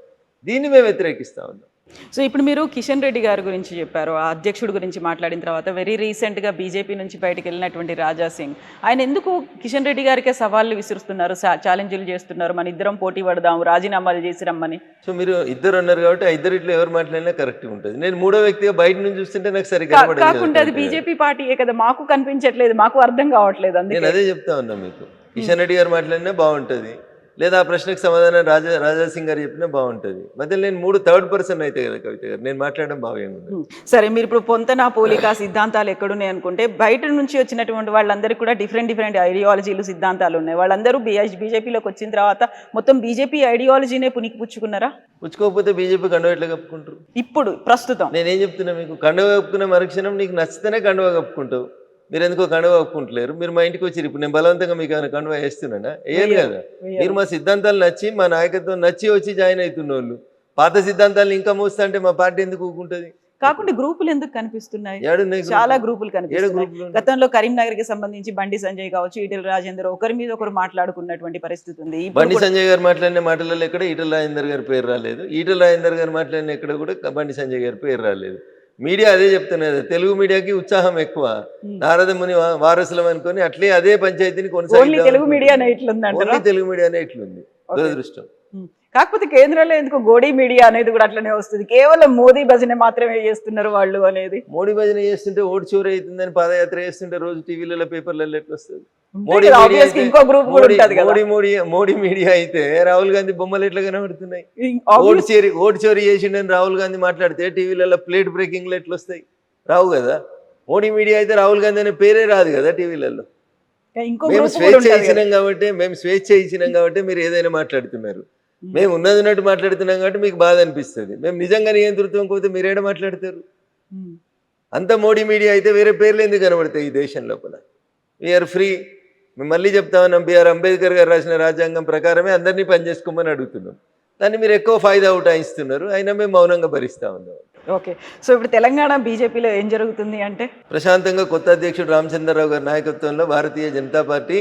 దీన్ని మేము వ్యతిరేకిస్తూ ఉన్నాం. సో ఇప్పుడు మీరు కిషన్ రెడ్డి గారి గురించి చెప్పారు, ఆ అధ్యక్షుడి గురించి మాట్లాడిన తర్వాత వెరీ రీసెంట్గా బీజేపీ నుంచి బయటకు వెళ్ళినటువంటి రాజా సింగ్, ఆయన ఎందుకు కిషన్ రెడ్డి గారికే సవాళ్ళు విసురుస్తున్నారు, ఛాలెంజ్లు చేస్తున్నారు, మన ఇద్దరం పోటీ పడదాం, రాజీనామాలు చేసి రమ్మని? సో మీరు ఇద్దరు అన్నారు కాబట్టి ఆ ఇద్దరిట్లో ఎవరు మాట్లాడినా కరెక్ట్గా ఉంటుంది. నేను మూడో వ్యక్తిగా బయట నుంచి చూస్తుంటే నాకు సరిగ్గా కాకుండా అది బీజేపీ పార్టీయే కదా, మాకు కనిపించట్లేదు, మాకు అర్థం కావట్లేదు. నేను అదే చెప్తా ఉన్నా మీకు. కిషన్ రెడ్డి గారు మాట్లాడినా బాగుంటుంది, లేదా ఆ ప్రశ్నకు సమాధానం రాజా సింగ్ గారు చెప్పినా బాగుంటుంది. మధ్యలో నేను థర్డ్ పర్సన్ అయితే కదా కవిత గారు, నేను మాట్లాడడం బాగుంది. సరే, మీరు ఇప్పుడు పొంతన పోలిక సిద్ధాంతాలు ఎక్కడున్నాయి అనుకుంటే, బయట నుంచి వచ్చినటువంటి వాళ్ళందరికీ కూడా డిఫరెంట్ ఐడియాలజీలు సిద్ధాంతాలు ఉన్నాయి. వాళ్ళందరూ బీజేపీలోకి వచ్చిన తర్వాత మొత్తం బీజేపీ ఐడియాలజీనే పుచ్చుకున్నారా? పుచ్చుకోకపోతే బీజేపీ కండువ ఎట్లా కప్పుకుంటారు? ఇప్పుడు ప్రస్తుతం నేనేం చెప్తున్నా మీకు, కండువ కప్పుకున్న మరుక్షణం నీకు నచ్చితేనే కండువ కప్పుకుంటావు. మీరు ఎందుకో కండువ కప్పుకుంటలేరు. మీరు మా ఇంటికి వచ్చి ఇప్పుడు నేను బలవంతంగా మీకు ఏమైనా కండువ వేస్తున్నానా? వేయను కదా. మీరు మా సిద్ధాంతాలు నచ్చి మా నాయకత్వం నచ్చి వచ్చి జాయిన్ అవుతున్న వాళ్ళు పాత సిద్ధాంతాలు ఇంకా మోస్తా అంటే మా పార్టీ ఎందుకు ఊకుంటుంది? కాకుండా గ్రూపులు ఎందుకు కనిపిస్తున్నాయి? చాలా గ్రూపులు కనిపిస్తున్నాయి. గతంలో కరీంనగర్ కి సంబంధించి బండి సంజయ్ కావచ్చు, ఈటెల రాజేందర్ ఒకరి మీద ఒకరు మాట్లాడుకున్నటువంటి పరిస్థితి ఉంది. బండి సంజయ్ గారు మాట్లాడిన మాటలలో ఎక్కడ ఈటెల రాజేందర్ గారి పేరు రాలేదు. ఈటెల రాజేందర్ గారు మాట్లాడిన ఎక్కడ కూడా బండి సంజయ్ గారి పేరు రాలేదు. మీడియా అదే చెప్తున్నది, తెలుగు మీడియాకి ఉత్సాహం ఎక్కువ, నారద ముని వారసులం అనుకొని అట్లే అదే పంచాయతీని కొనసాగించాలి. తెలుగు మీడియానే ఇట్లుంది దురదృష్టం. కాకపోతే కేంద్రంలో ఎందుకు గోడీ మీడియా అనేది కూడా అట్లనే వస్తుంది, కేవలం మోదీ భజన మాత్రమే చేస్తున్నారు వాళ్ళు అనేది. మోడీ భజన చేస్తుంటే ఓటు చోరీ అవుతుందని పాదయాత్ర చేస్తుంటే రోజు టీవీలలో పేపర్లలో ఎట్లా వస్తుంది? మోడీ మీడియా అయితే రాహుల్ గాంధీ బొమ్మలు ఎట్లా కనబడుతున్నాయి? ఓటు చోరీ చేసిండని రాహుల్ గాంధీ మాట్లాడితే టీవీలలో ప్లేట్ బ్రేకింగ్లు ఎట్లా వస్తాయి? రావు కదా. మోడీ మీడియా అయితే రాహుల్ గాంధీ అనే పేరే రాదు కదా టీవీలలో. మేము స్వేచ్ఛ ఇచ్చినాం కాబట్టి మీరు ఏదైనా మాట్లాడుతున్నారు. మేము ఉన్నట్టు మాట్లాడుతున్నాం కాబట్టి మీకు బాధ అనిపిస్తుంది. మేము నిజంగా నియంతృత్వం పోతే మీరేడ మాట్లాడతారు? అంత మోడీ మీడియా అయితే వేరే పేర్లు ఎందుకు కనబడతాయి ఈ దేశం లోపల? We are free. మేము మళ్ళీ చెప్తా ఉన్నాం, బిఆర్ అంబేద్కర్ గారు రాసిన రాజ్యాంగం ప్రకారమే అందరినీ పనిచేసుకోమని అడుగుతున్నాం. దాన్ని మీరు ఎక్కువ ఫాయిదా ఉటాయిస్తున్నారు, అయినా మేము మౌనంగా భరిస్తా ఉన్నాం. ఓకే, సో ఇప్పుడు తెలంగాణ బీజేపీలో ఏం జరుగుతుంది అంటే, ప్రశాంతంగా కొత్త అధ్యక్షుడు రామచంద్రరావు గారి నాయకత్వంలో భారతీయ జనతా పార్టీ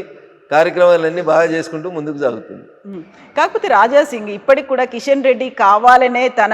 కార్యక్రమాలన్నీ బాగా చేసుకుంటూ ముందుకు సాగుతుంది. కాకపోతే రాజా సింగ్ ఇప్పటికి కూడా కిషన్ రెడ్డి కావాలనే తన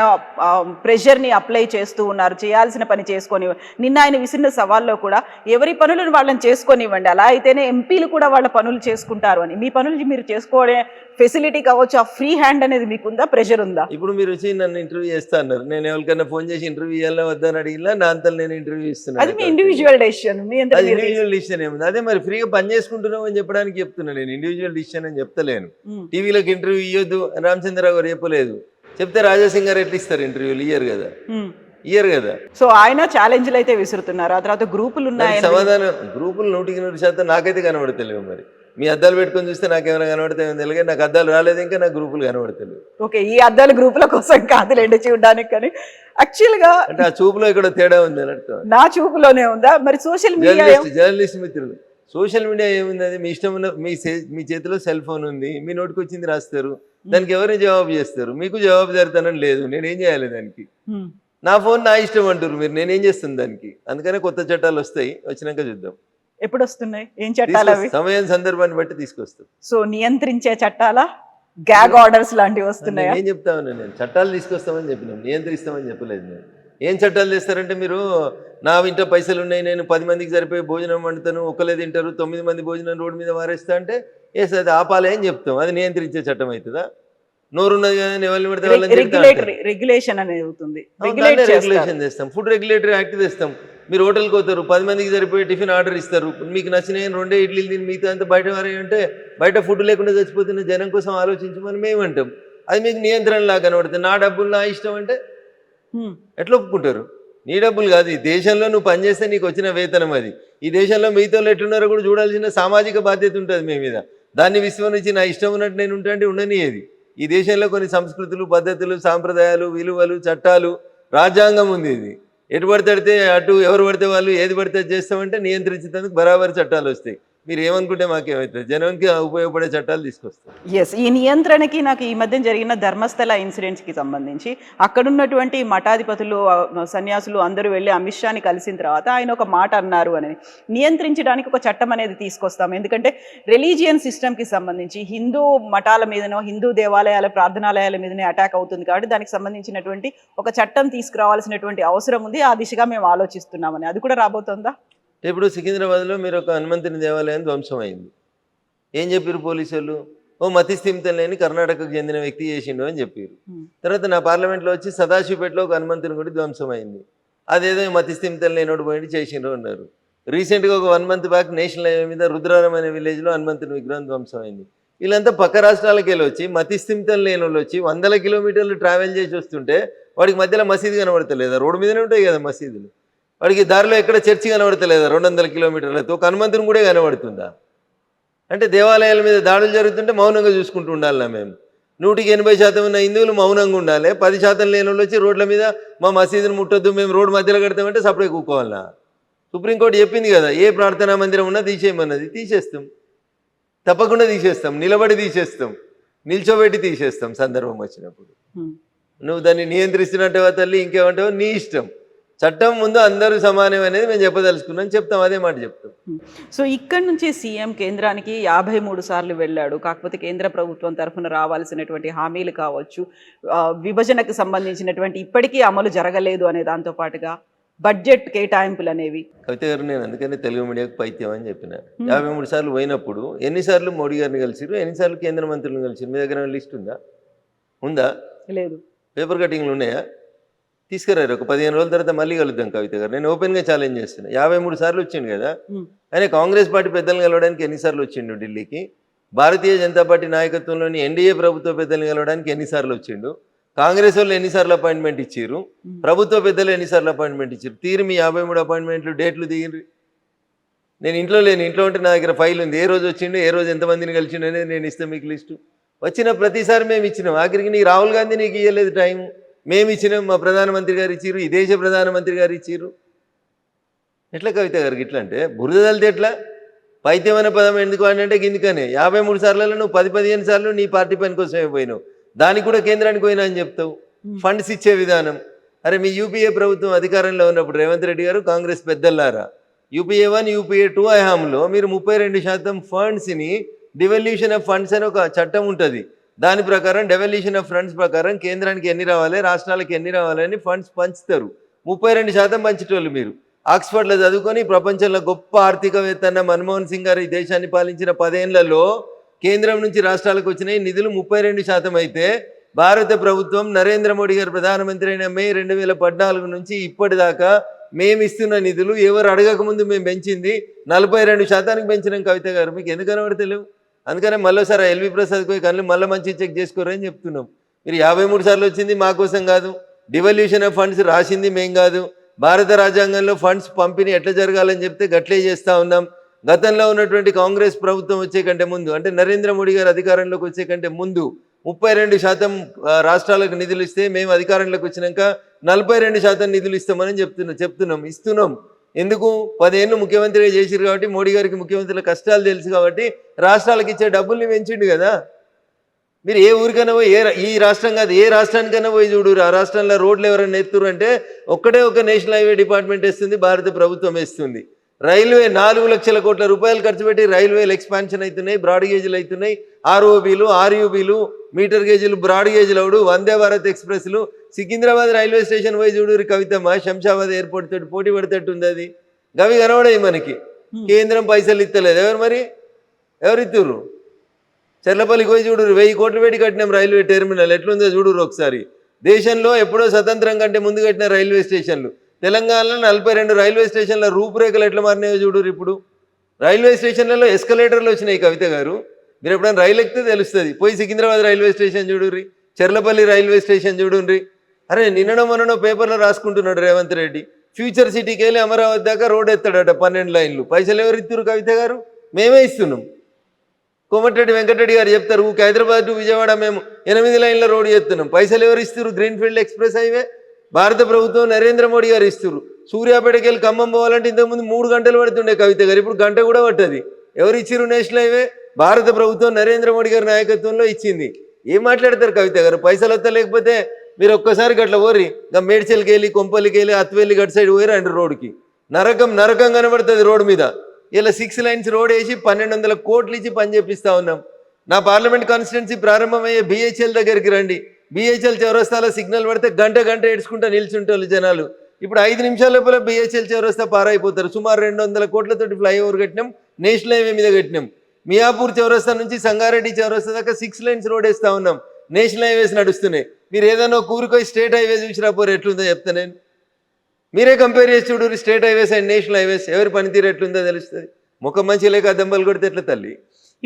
ప్రెషర్ని అప్లై చేస్తూ ఉన్నారు, చేయాల్సిన పని చేసుకొని. నిన్న ఆయన విసిరిన సవాల్లో కూడా ఎవరి పనులను వాళ్ళని చేసుకొనివ్వండి, అలా అయితేనే ఎంపీలు కూడా వాళ్ళ పనులు చేసుకుంటారు అని. మీ పనులు మీరు చేసుకోవడే ఫెసిలిటీ కావచ్చు, ఆ ఫ్రీ హ్యాండ్ అనేది మీకుందా, ప్రెషర్ ఉందా? ఇప్పుడు మీరు వచ్చి నన్ను ఇంటర్వ్యూ చేస్తా అన్నారు, నేను ఎవరికైనా ఫోన్ చేసి ఇంటర్వ్యూ ఇవ్వాలా వద్దని అడిగినా నా అంతా నేను ఇంటర్వ్యూ ఇస్తున్నాను. అది మీ ఇండివిజువల్ డెసిషన్. ఇండివిజువల్ డిసిషన్ ఏముంది? అదే మరి ఫ్రీగా పని చేసుకుంటున్నాం అని చెప్పడానికి చెప్తున్నా. నేను ఇండివిజువల్ డిసిషన్ అని చెప్తలేను. టీవీలోకి ఇంటర్వ్యూ ఇవ్వద్దు రామచంద్రరావు గారు చెప్పలేదు. చెప్తే రాజాసింగ్ గారు ఎట్లా ఇస్తారు ఇంటర్వ్యూలు? ఇయ్యరు కదా. సో ఆయన ఛాలెంజ్లు అయితే విసురుతున్నారు. ఆ తర్వాత గ్రూపులు ఉన్నాయి, సమాధానం గ్రూపులు 100% నాకైతే కనబడతలేవు. మరి మీ అద్దాలు పెట్టుకొని చూస్తే నాకేమైనా కనబడతాయో తెలియదు. నాకు అద్దాలు రాలేదు, ఇంకా నాకు గ్రూపులు కనబడతలేవు. ఓకే, ఈ అద్దాలు గ్రూపుల కోసం కాదులేండి చూడడానికి, కానీ యాక్చువల్గా అంటే ఆ చూపులో ఇక్కడ తేడా ఉంది అన్నట్టు. నా చూపులోనే ఉందా? మరి సోషల్ మీడియా జర్నలిస్ట్ మిత్రులు, సోషల్ మీడియా ఏముంది? అది మీ ఇష్టం ఉన్న మీ చేతిలో సెల్ ఫోన్ ఉంది, మీ నోటికి వచ్చింది రాస్తారు, దానికి ఎవరిని జవాబు చేస్తారు? మీకు జవాబు జరుగుతానని లేదు, నేనేం చేయాలి దానికి? నా ఫోన్ నా ఇష్టం అంటారు మీరు, నేనేం చేస్తాను దానికి? అందుకనే కొత్త చట్టాలు వస్తాయి, వచ్చినాక చూద్దాం. ఎప్పుడు వస్తున్నాయి? ఏం చట్టాలు అవి? సమయం సందర్భాన్ని బట్టి తీసుకొస్తాం. సో నియంత్రించే చట్టాలా, గ్యాగ్ ఆర్డర్స్ లాంటివి వస్తున్నాయి? ఏం చెప్తా ఉన్నా నేను, చట్టాలు తీసుకొస్తామని చెప్పినాం, నియంత్రిస్తామని చెప్పలేదు నేను. ఏం చట్టాలు తెస్తారంటే, మీరు నా ఇంట్లో పైసలు ఉన్నాయి, నేను 10 మందికి సరిపోయి భోజనం వండుతాను, ఒకళ్ళే తింటారు, 9 మంది భోజనం రోడ్డు మీద వారేస్తా అంటే ఎస్ అది ఆపాలే అని చెప్తాం. అది నియంత్రించే చట్టం అవుతుందా? నోరున్నది కదా, ఎవరిని పడితే వాళ్ళని రెగ్యులేషన్ అనేది అవుతుంది. రెగ్యులేషన్ తెస్తాం, ఫుడ్ రెగ్యులేటరీ యాక్ట్ తెస్తాం. మీరు హోటల్కి పోతారు, 10 మందికి సరిపోయి టిఫిన్ ఆర్డర్ ఇస్తారు, మీకు నచ్చిన 2 ఇడ్లీలు తిని మిగతా అంతా బయట వారేంటే బయట ఫుడ్ లేకుండా చచ్చిపోతున్న జనం కోసం ఆలోచించమని మేమంటాం. అది మీకు నియంత్రణ లాగా కనబడుతుంది. నా డబ్బులు నా ఇష్టం అంటే ఎట్లా ఒప్పుకుంటారు? నీ డబ్బులు కాదు, ఈ దేశంలో నువ్వు పనిచేస్తే నీకు వచ్చిన వేతనం అది. ఈ దేశంలో మిగతా ఎట్లున్నారో కూడా చూడాల్సిన సామాజిక బాధ్యత ఉంటుంది మీ మీద. దాన్ని విస్మరించి నా ఇష్టం ఉన్నట్టు నేను ఉంటా అంటే ఉండనియేది. ఈ దేశంలో కొన్ని సంస్కృతులు, పద్ధతులు, సాంప్రదాయాలు, విలువలు, చట్టాలు, రాజ్యాంగం ఉంది. ఇది ఎటు పడితే అటు ఎవరు పడితే వాళ్ళు ఏది పడితే చేస్తామంటే నియంత్రించేందుకు బరాబరి చట్టాలు వస్తాయి. మీరు ఏమనుకుంటే మాకేమవుతుంది, జనానికి ఉపయోగపడే చట్టాలు తీసుకొస్తారు. ఎస్, ఈ నియంత్రణకి నాకు ఈ మధ్య జరిగిన ధర్మస్థల ఇన్సిడెంట్స్కి సంబంధించి అక్కడున్నటువంటి మఠాధిపతులు సన్యాసులు అందరూ వెళ్ళి అమిత్ షాని కలిసిన తర్వాత ఆయన ఒక మాట అన్నారు అని, నియంత్రించడానికి ఒక చట్టం అనేది తీసుకొస్తాం. ఎందుకంటే రిలీజియన్ సిస్టమ్కి సంబంధించి హిందూ మఠాల మీదనో హిందూ దేవాలయాల ప్రార్థనాలయాల మీదనే అటాక్ అవుతుంది కాబట్టి దానికి సంబంధించినటువంటి ఒక చట్టం తీసుకురావాల్సినటువంటి అవసరం ఉంది. ఆ దిశగా మేము ఆలోచిస్తున్నామని, అది కూడా రాబోతుందా? ఇప్పుడు సికింద్రాబాద్లో మీరు ఒక హనుమంతుని దేవాలయం ధ్వంసం అయింది. ఏం చెప్పారు పోలీసు వాళ్ళు? ఓ మతిస్థిమితం లేని కర్ణాటకకు చెందిన వ్యక్తి చేసిండు అని చెప్పారు. తర్వాత నా పార్లమెంట్లో వచ్చి సదాశివపేటలో ఒక హనుమంతుని గుడి ధ్వంసం అయింది. అదేదో మతిస్థిమితం లేనోడు పోయింది చేసిండ్రు అన్నారు. రీసెంట్గా ఒక 1 month బ్యాక్ నేషనల్ హైవే మీద రుద్రారం అనే విలేజ్లో హనుమంతుని విగ్రహం ధ్వంసం అయింది. వీళ్ళంతా పక్క రాష్ట్రాలకు వెళ్ళి వచ్చి మతిస్థిమితం లేని వాళ్ళు వచ్చి 100 kilometers ట్రావెల్ చేసి వస్తుంటే వాడికి మధ్యలో మసీదు కనబడతలేదా? రోడ్డు మీదనే ఉంటాయి కదా మసీదులు. వాడికి దారిలో ఎక్కడ చర్చి కనబడతలేదా? 200 kilometers ఒక హనుమంతుని కూడా కనబడుతుందా? అంటే దేవాలయాల మీద దాడులు జరుగుతుంటే మౌనంగా చూసుకుంటూ ఉండాలి. మేము 100% ఉన్న హిందువులు మౌనంగా ఉండాలి. 10% లేని వాళ్ళు వచ్చి రోడ్ల మీద మా మసీదును ముట్టొద్దు, మేము రోడ్డు మధ్యలో కడతామంటే సపరేట్ కూకోవాలన్నా? సుప్రీంకోర్టు చెప్పింది కదా, ఏ ప్రార్థనా మందిరం ఉన్నా తీసేయమన్నది. తీసేస్తాం, తప్పకుండా తీసేస్తాం, నిలబడి తీసేస్తాం, నిల్చోబెట్టి తీసేస్తాం సందర్భం వచ్చినప్పుడు. నువ్వు దాన్ని నియంత్రిస్తున్నట్టుగా తల్లి ఇంకేమంటావు నీ ఇష్టం. చట్టం ముందు అందరూ సమానం అనేది మేము చెప్పదలుచుకున్నాం, చెప్తాం, అదే మాట చెప్తాం. సో ఇక్కడ నుంచి సీఎం కేంద్రానికి 53 సార్లు వెళ్ళాడు. కాకపోతే కేంద్ర ప్రభుత్వం తరఫున రావాల్సినటువంటి హామీలు కావచ్చు, విభజనకు సంబంధించినటువంటి ఇప్పటికీ అమలు జరగలేదు అనే దాంతో పాటుగా బడ్జెట్ కేటాయింపులు అనేవి. కవిత గారు, నేను అందుకని తెలుగు మీడియాకు పైత్యం అని చెప్పిన. 53 సార్లు పోయినప్పుడు ఎన్నిసార్లు మోడీ గారిని కలిసిరు, ఎన్నిసార్లు కేంద్ర మంత్రులను కలిసిరు? మీ దగ్గర లిస్ట్ ఉందా? లేదు. పేపర్ కటింగ్లు ఉన్నాయా? తీసుకురారు. ఒక 15 రోజుల తర్వాత మళ్ళీ కలుద్దాం కవిత గారు. నేను ఓపెన్గా ఛాలెంజ్ చేస్తున్నా. 53 సార్లు వచ్చిండు కదా ఆయన. కాంగ్రెస్ పార్టీ పెద్దలను కలవడానికి ఎన్నిసార్లు వచ్చిండు ఢిల్లీకి? భారతీయ జనతా పార్టీ నాయకత్వంలోని ఎన్డీఏ ప్రభుత్వ పెద్దలను కలవడానికి ఎన్నిసార్లు వచ్చిండు? కాంగ్రెస్ వాళ్ళు ఎన్నిసార్లు అపాయింట్మెంట్ ఇచ్చారు? ప్రభుత్వ పెద్దలు ఎన్నిసార్లు అపాయింట్మెంట్ ఇచ్చారు? తీరు మీ 53 అపాయింట్మెంట్లు డేట్లు దిగిరి. నేను ఇంట్లో లేని, ఇంట్లో ఉంటే నా దగ్గర ఫైల్ ఉంది. ఏ రోజు వచ్చిండు, ఏ రోజు ఎంతమందిని కలిసిండు అనేది నేను ఇస్తాను మీకు లిస్టు. వచ్చిన ప్రతిసారి మేము ఇచ్చినాం. ఆఖరికి నీకు రాహుల్ గాంధీ నీకు ఇవ్వలేదు టైం, మేము ఇచ్చినాం. మా ప్రధానమంత్రి గారు ఇచ్చిర్రు, ఈ దేశ ప్రధానమంత్రి గారు ఇచ్చిర్రు. ఎట్లా కవిత గారికి ఇట్లా అంటే బురద తలితే ఎట్లా? పైత్యం అనే పదం ఎందుకు అంటే గిందుకనే 53 సార్లలో నువ్వు 10-15 సార్లు నీ పార్టీ పని కోసమే పోయినావు. దానికి కూడా కేంద్రానికి పోయినా అని చెప్తావు. ఫండ్స్ ఇచ్చే విధానం, అరే మీ యూపీఏ ప్రభుత్వం అధికారంలో ఉన్నప్పుడు రేవంత్ రెడ్డి గారు కాంగ్రెస్ పెద్దలారా యూపీఏ 1 యూపీఏ 2 హయాంలో మీరు 32% ఫండ్స్ని డివల్యూషన్ ఆఫ్ ఫండ్స్ అని ఒక చట్టం ఉంటుంది. దాని ప్రకారం డెవల్యూషన్ ఆఫ్ ఫండ్స్ ప్రకారం కేంద్రానికి ఎన్ని రావాలి, రాష్ట్రాలకు ఎన్ని రావాలని ఫండ్స్ పంచుతారు. 32% పంచేటోళ్ళు మీరు. ఆక్స్ఫర్డ్లో చదువుకొని ప్రపంచంలో గొప్ప ఆర్థికవేత్త అన్న మన్మోహన్ సింగ్ గారు ఈ దేశాన్ని పాలించిన 10 ఏళ్లలో కేంద్రం నుంచి రాష్ట్రాలకు వచ్చిన నిధులు 32% అయితే భారత ప్రభుత్వం నరేంద్ర మోడీ గారు ప్రధానమంత్రి అయిన మే 2014 నుంచి ఇప్పటిదాకా మేము ఇస్తున్న నిధులు ఎవరు అడగకముందు మేము పెంచింది 42% పెంచినాం. కవిత గారు మీకు ఎందుకు కనబడతలేవు? అందుకనే మళ్ళీసారి ఎల్వి ప్రసాద్ పోయి కళ్ళు మళ్ళీ మంచి చెక్ చేసుకోరని చెప్తున్నాం. మీరు 53 సార్లు వచ్చింది మా కోసం కాదు, డివల్యూషన్ ఆఫ్ ఫండ్స్ రాసింది మేం కాదు. భారత రాజ్యాంగంలో ఫండ్స్ పంపిణీ ఎట్లా జరగాలని చెప్తే గట్లే చేస్తూ ఉన్నాం. గతంలో ఉన్నటువంటి కాంగ్రెస్ ప్రభుత్వం వచ్చే కంటే ముందు, అంటే నరేంద్ర మోడీ గారు అధికారంలోకి వచ్చే కంటే ముందు 32% రాష్ట్రాలకు నిధులు ఇస్తే మేము అధికారంలోకి వచ్చినాక 42% నిధులు ఇస్తామని ఇస్తున్నాం. ఎందుకు? 10 ఏళ్ళు ముఖ్యమంత్రిగా చేసిరు కాబట్టి, మోడీ గారికి ముఖ్యమంత్రుల కష్టాలు తెలుసు కాబట్టి రాష్ట్రాలకు ఇచ్చే డబ్బుల్ని పెంచిండు కదా. మీరు ఏ ఊరికైనా పోయి, ఈ రాష్ట్రం కాదు ఏ రాష్ట్రానికైనా పోయి చూడు, ఆ రాష్ట్రంలో రోడ్లు ఎవరైనా ఎత్తురు అంటే ఒక్కటే ఒక నేషనల్ హైవే డిపార్ట్మెంట్ వేస్తుంది, భారత ప్రభుత్వం వేస్తుంది. రైల్వే 4 లక్షల కోట్ల రూపాయలు ఖర్చు పెట్టి రైల్వేలు ఎక్స్పాన్షన్ అవుతున్నాయి, బ్రాడ్ గేజ్లు అవుతున్నాయి, ఆర్ఓబీలు, ఆర్యూబీలు, metre గేజీలు, broad గేజ్లు అవుడు, Vande Bharat ఎక్స్ప్రెస్లు. Secunderabad railway station పోయి చూడు కవితమ్మ, శంషాబాద్ ఎయిర్పోర్ట్ తోటి పోటీ పడేటట్టు ఉంది. అది గవి కనబడాయి మనకి. కేంద్రం పైసలు ఇస్తలేదు. ఎవరు ఇస్తుర్రు? చెర్లపల్లికి పోయి చూడు, 1000 కోట్లు పెట్టి కట్టినాం రైల్వే టెర్మినల్, ఎట్లుందో చూడు ఒకసారి. దేశంలో ఎప్పుడో స్వతంత్రం కంటే ముందు కట్టిన రైల్వే స్టేషన్లు. తెలంగాణలో 42 రైల్వే స్టేషన్ల రూపురేఖలు ఎట్లా మారినాయో చూడు. ఇప్పుడు రైల్వే స్టేషన్లలో ఎస్కలేటర్లు వచ్చినాయి. కవిత గారు మీరు ఎప్పుడైనా రైలు ఎక్కితే తెలుస్తుంది. పోయి సికింద్రాబాద్ రైల్వే స్టేషన్ చూడుర్రి, చెర్లపల్లి రైల్వే స్టేషన్ చూడుర్రి. అరే నిన్ననో మొన్ననో పేపర్లో రాసుకుంటున్నాడు రేవంత్ రెడ్డి, ఫ్యూచర్ సిటీకి వెళ్ళి అమరావతి దాకా రోడ్ ఎత్తాడట 12 లైన్లు. పైసలు ఎవరు ఇస్తున్నారు కవిత గారు? మేమే ఇస్తున్నాం. కోమటిరెడ్డి వెంకటరెడ్డి గారు చెప్తారు, హైదరాబాద్ టు విజయవాడ మేము 8 లైన్ల రోడ్డు చేస్తున్నాం. పైసలు ఎవరు ఇస్తారు? గ్రీన్ఫీల్డ్ ఎక్స్ప్రెస్ హైవే భారత ప్రభుత్వం నరేంద్ర మోడీ గారు ఇస్తారు. సూర్యాపేటకి వెళ్ళి ఖమ్మం పోవాలంటే ఇంతకుముందు 3 గంటలు పడుతుండే కవిత గారు, ఇప్పుడు గంట కూడా పట్టది. ఎవరు ఇచ్చిరు నేషనల్ హైవే? భారత ప్రభుత్వం నరేంద్ర మోడీ గారి నాయకత్వంలో ఇచ్చింది. ఏం మాట్లాడతారు కవిత గారు? పైసలు వస్తా లేకపోతే మీరు ఒక్కసారి గట్ల పోరి, ఇంకా మేడ్చల్కి వెళ్ళి కొంపల్లికి వెళ్ళి అత్వెల్లి గట్ సైడ్ పోయి రండి. రోడ్డుకి నరకం నరకం కనబడుతుంది రోడ్డు మీద. ఇలా 6 లైన్స్ రోడ్ వేసి 1200 కోట్లు ఇచ్చి పని చేపిస్తా ఉన్నాం. నా పార్లమెంట్ కాన్స్టిట్యున్సీ ప్రారంభమయ్యే బిహెచ్ఎల్ దగ్గరికి రండి. బిహెచ్ఎల్ చౌరస్తాలో సిగ్నల్ పడితే గంట ఏడ్చుకుంటా నిల్చుంటారు జనాలు. ఇప్పుడు 5 నిమిషాల లోపల బిహెచ్ఎల్ చౌరస్తా పారైపోతారు. సుమారు 200 కోట్లతోటి ఫ్లైఓవర్ కట్టినాం, నేషనల్ హైవే మీద కట్టినాం. మియాపూర్ చౌరస్తా నుంచి సంగారెడ్డి చౌరస్తా దాకా 6 లైన్స్ రోడ్ వేస్తా ఉన్నాం. నేషనల్ హైవేస్ నడుస్తున్నాయి. మీరు ఏదైనా కూరుకోయి స్టేట్ హైవే చూసినా పోరు ఎట్లుందో చెప్తా నేను. మీరే కంపేర్ చేసి చూడు state highways and national highways, ఎవరి పనితీరు ఎట్లుందో తెలుస్తుంది. ముఖం మంచి లేక దెబ్బలు కొడితే ఎట్లా తల్లి?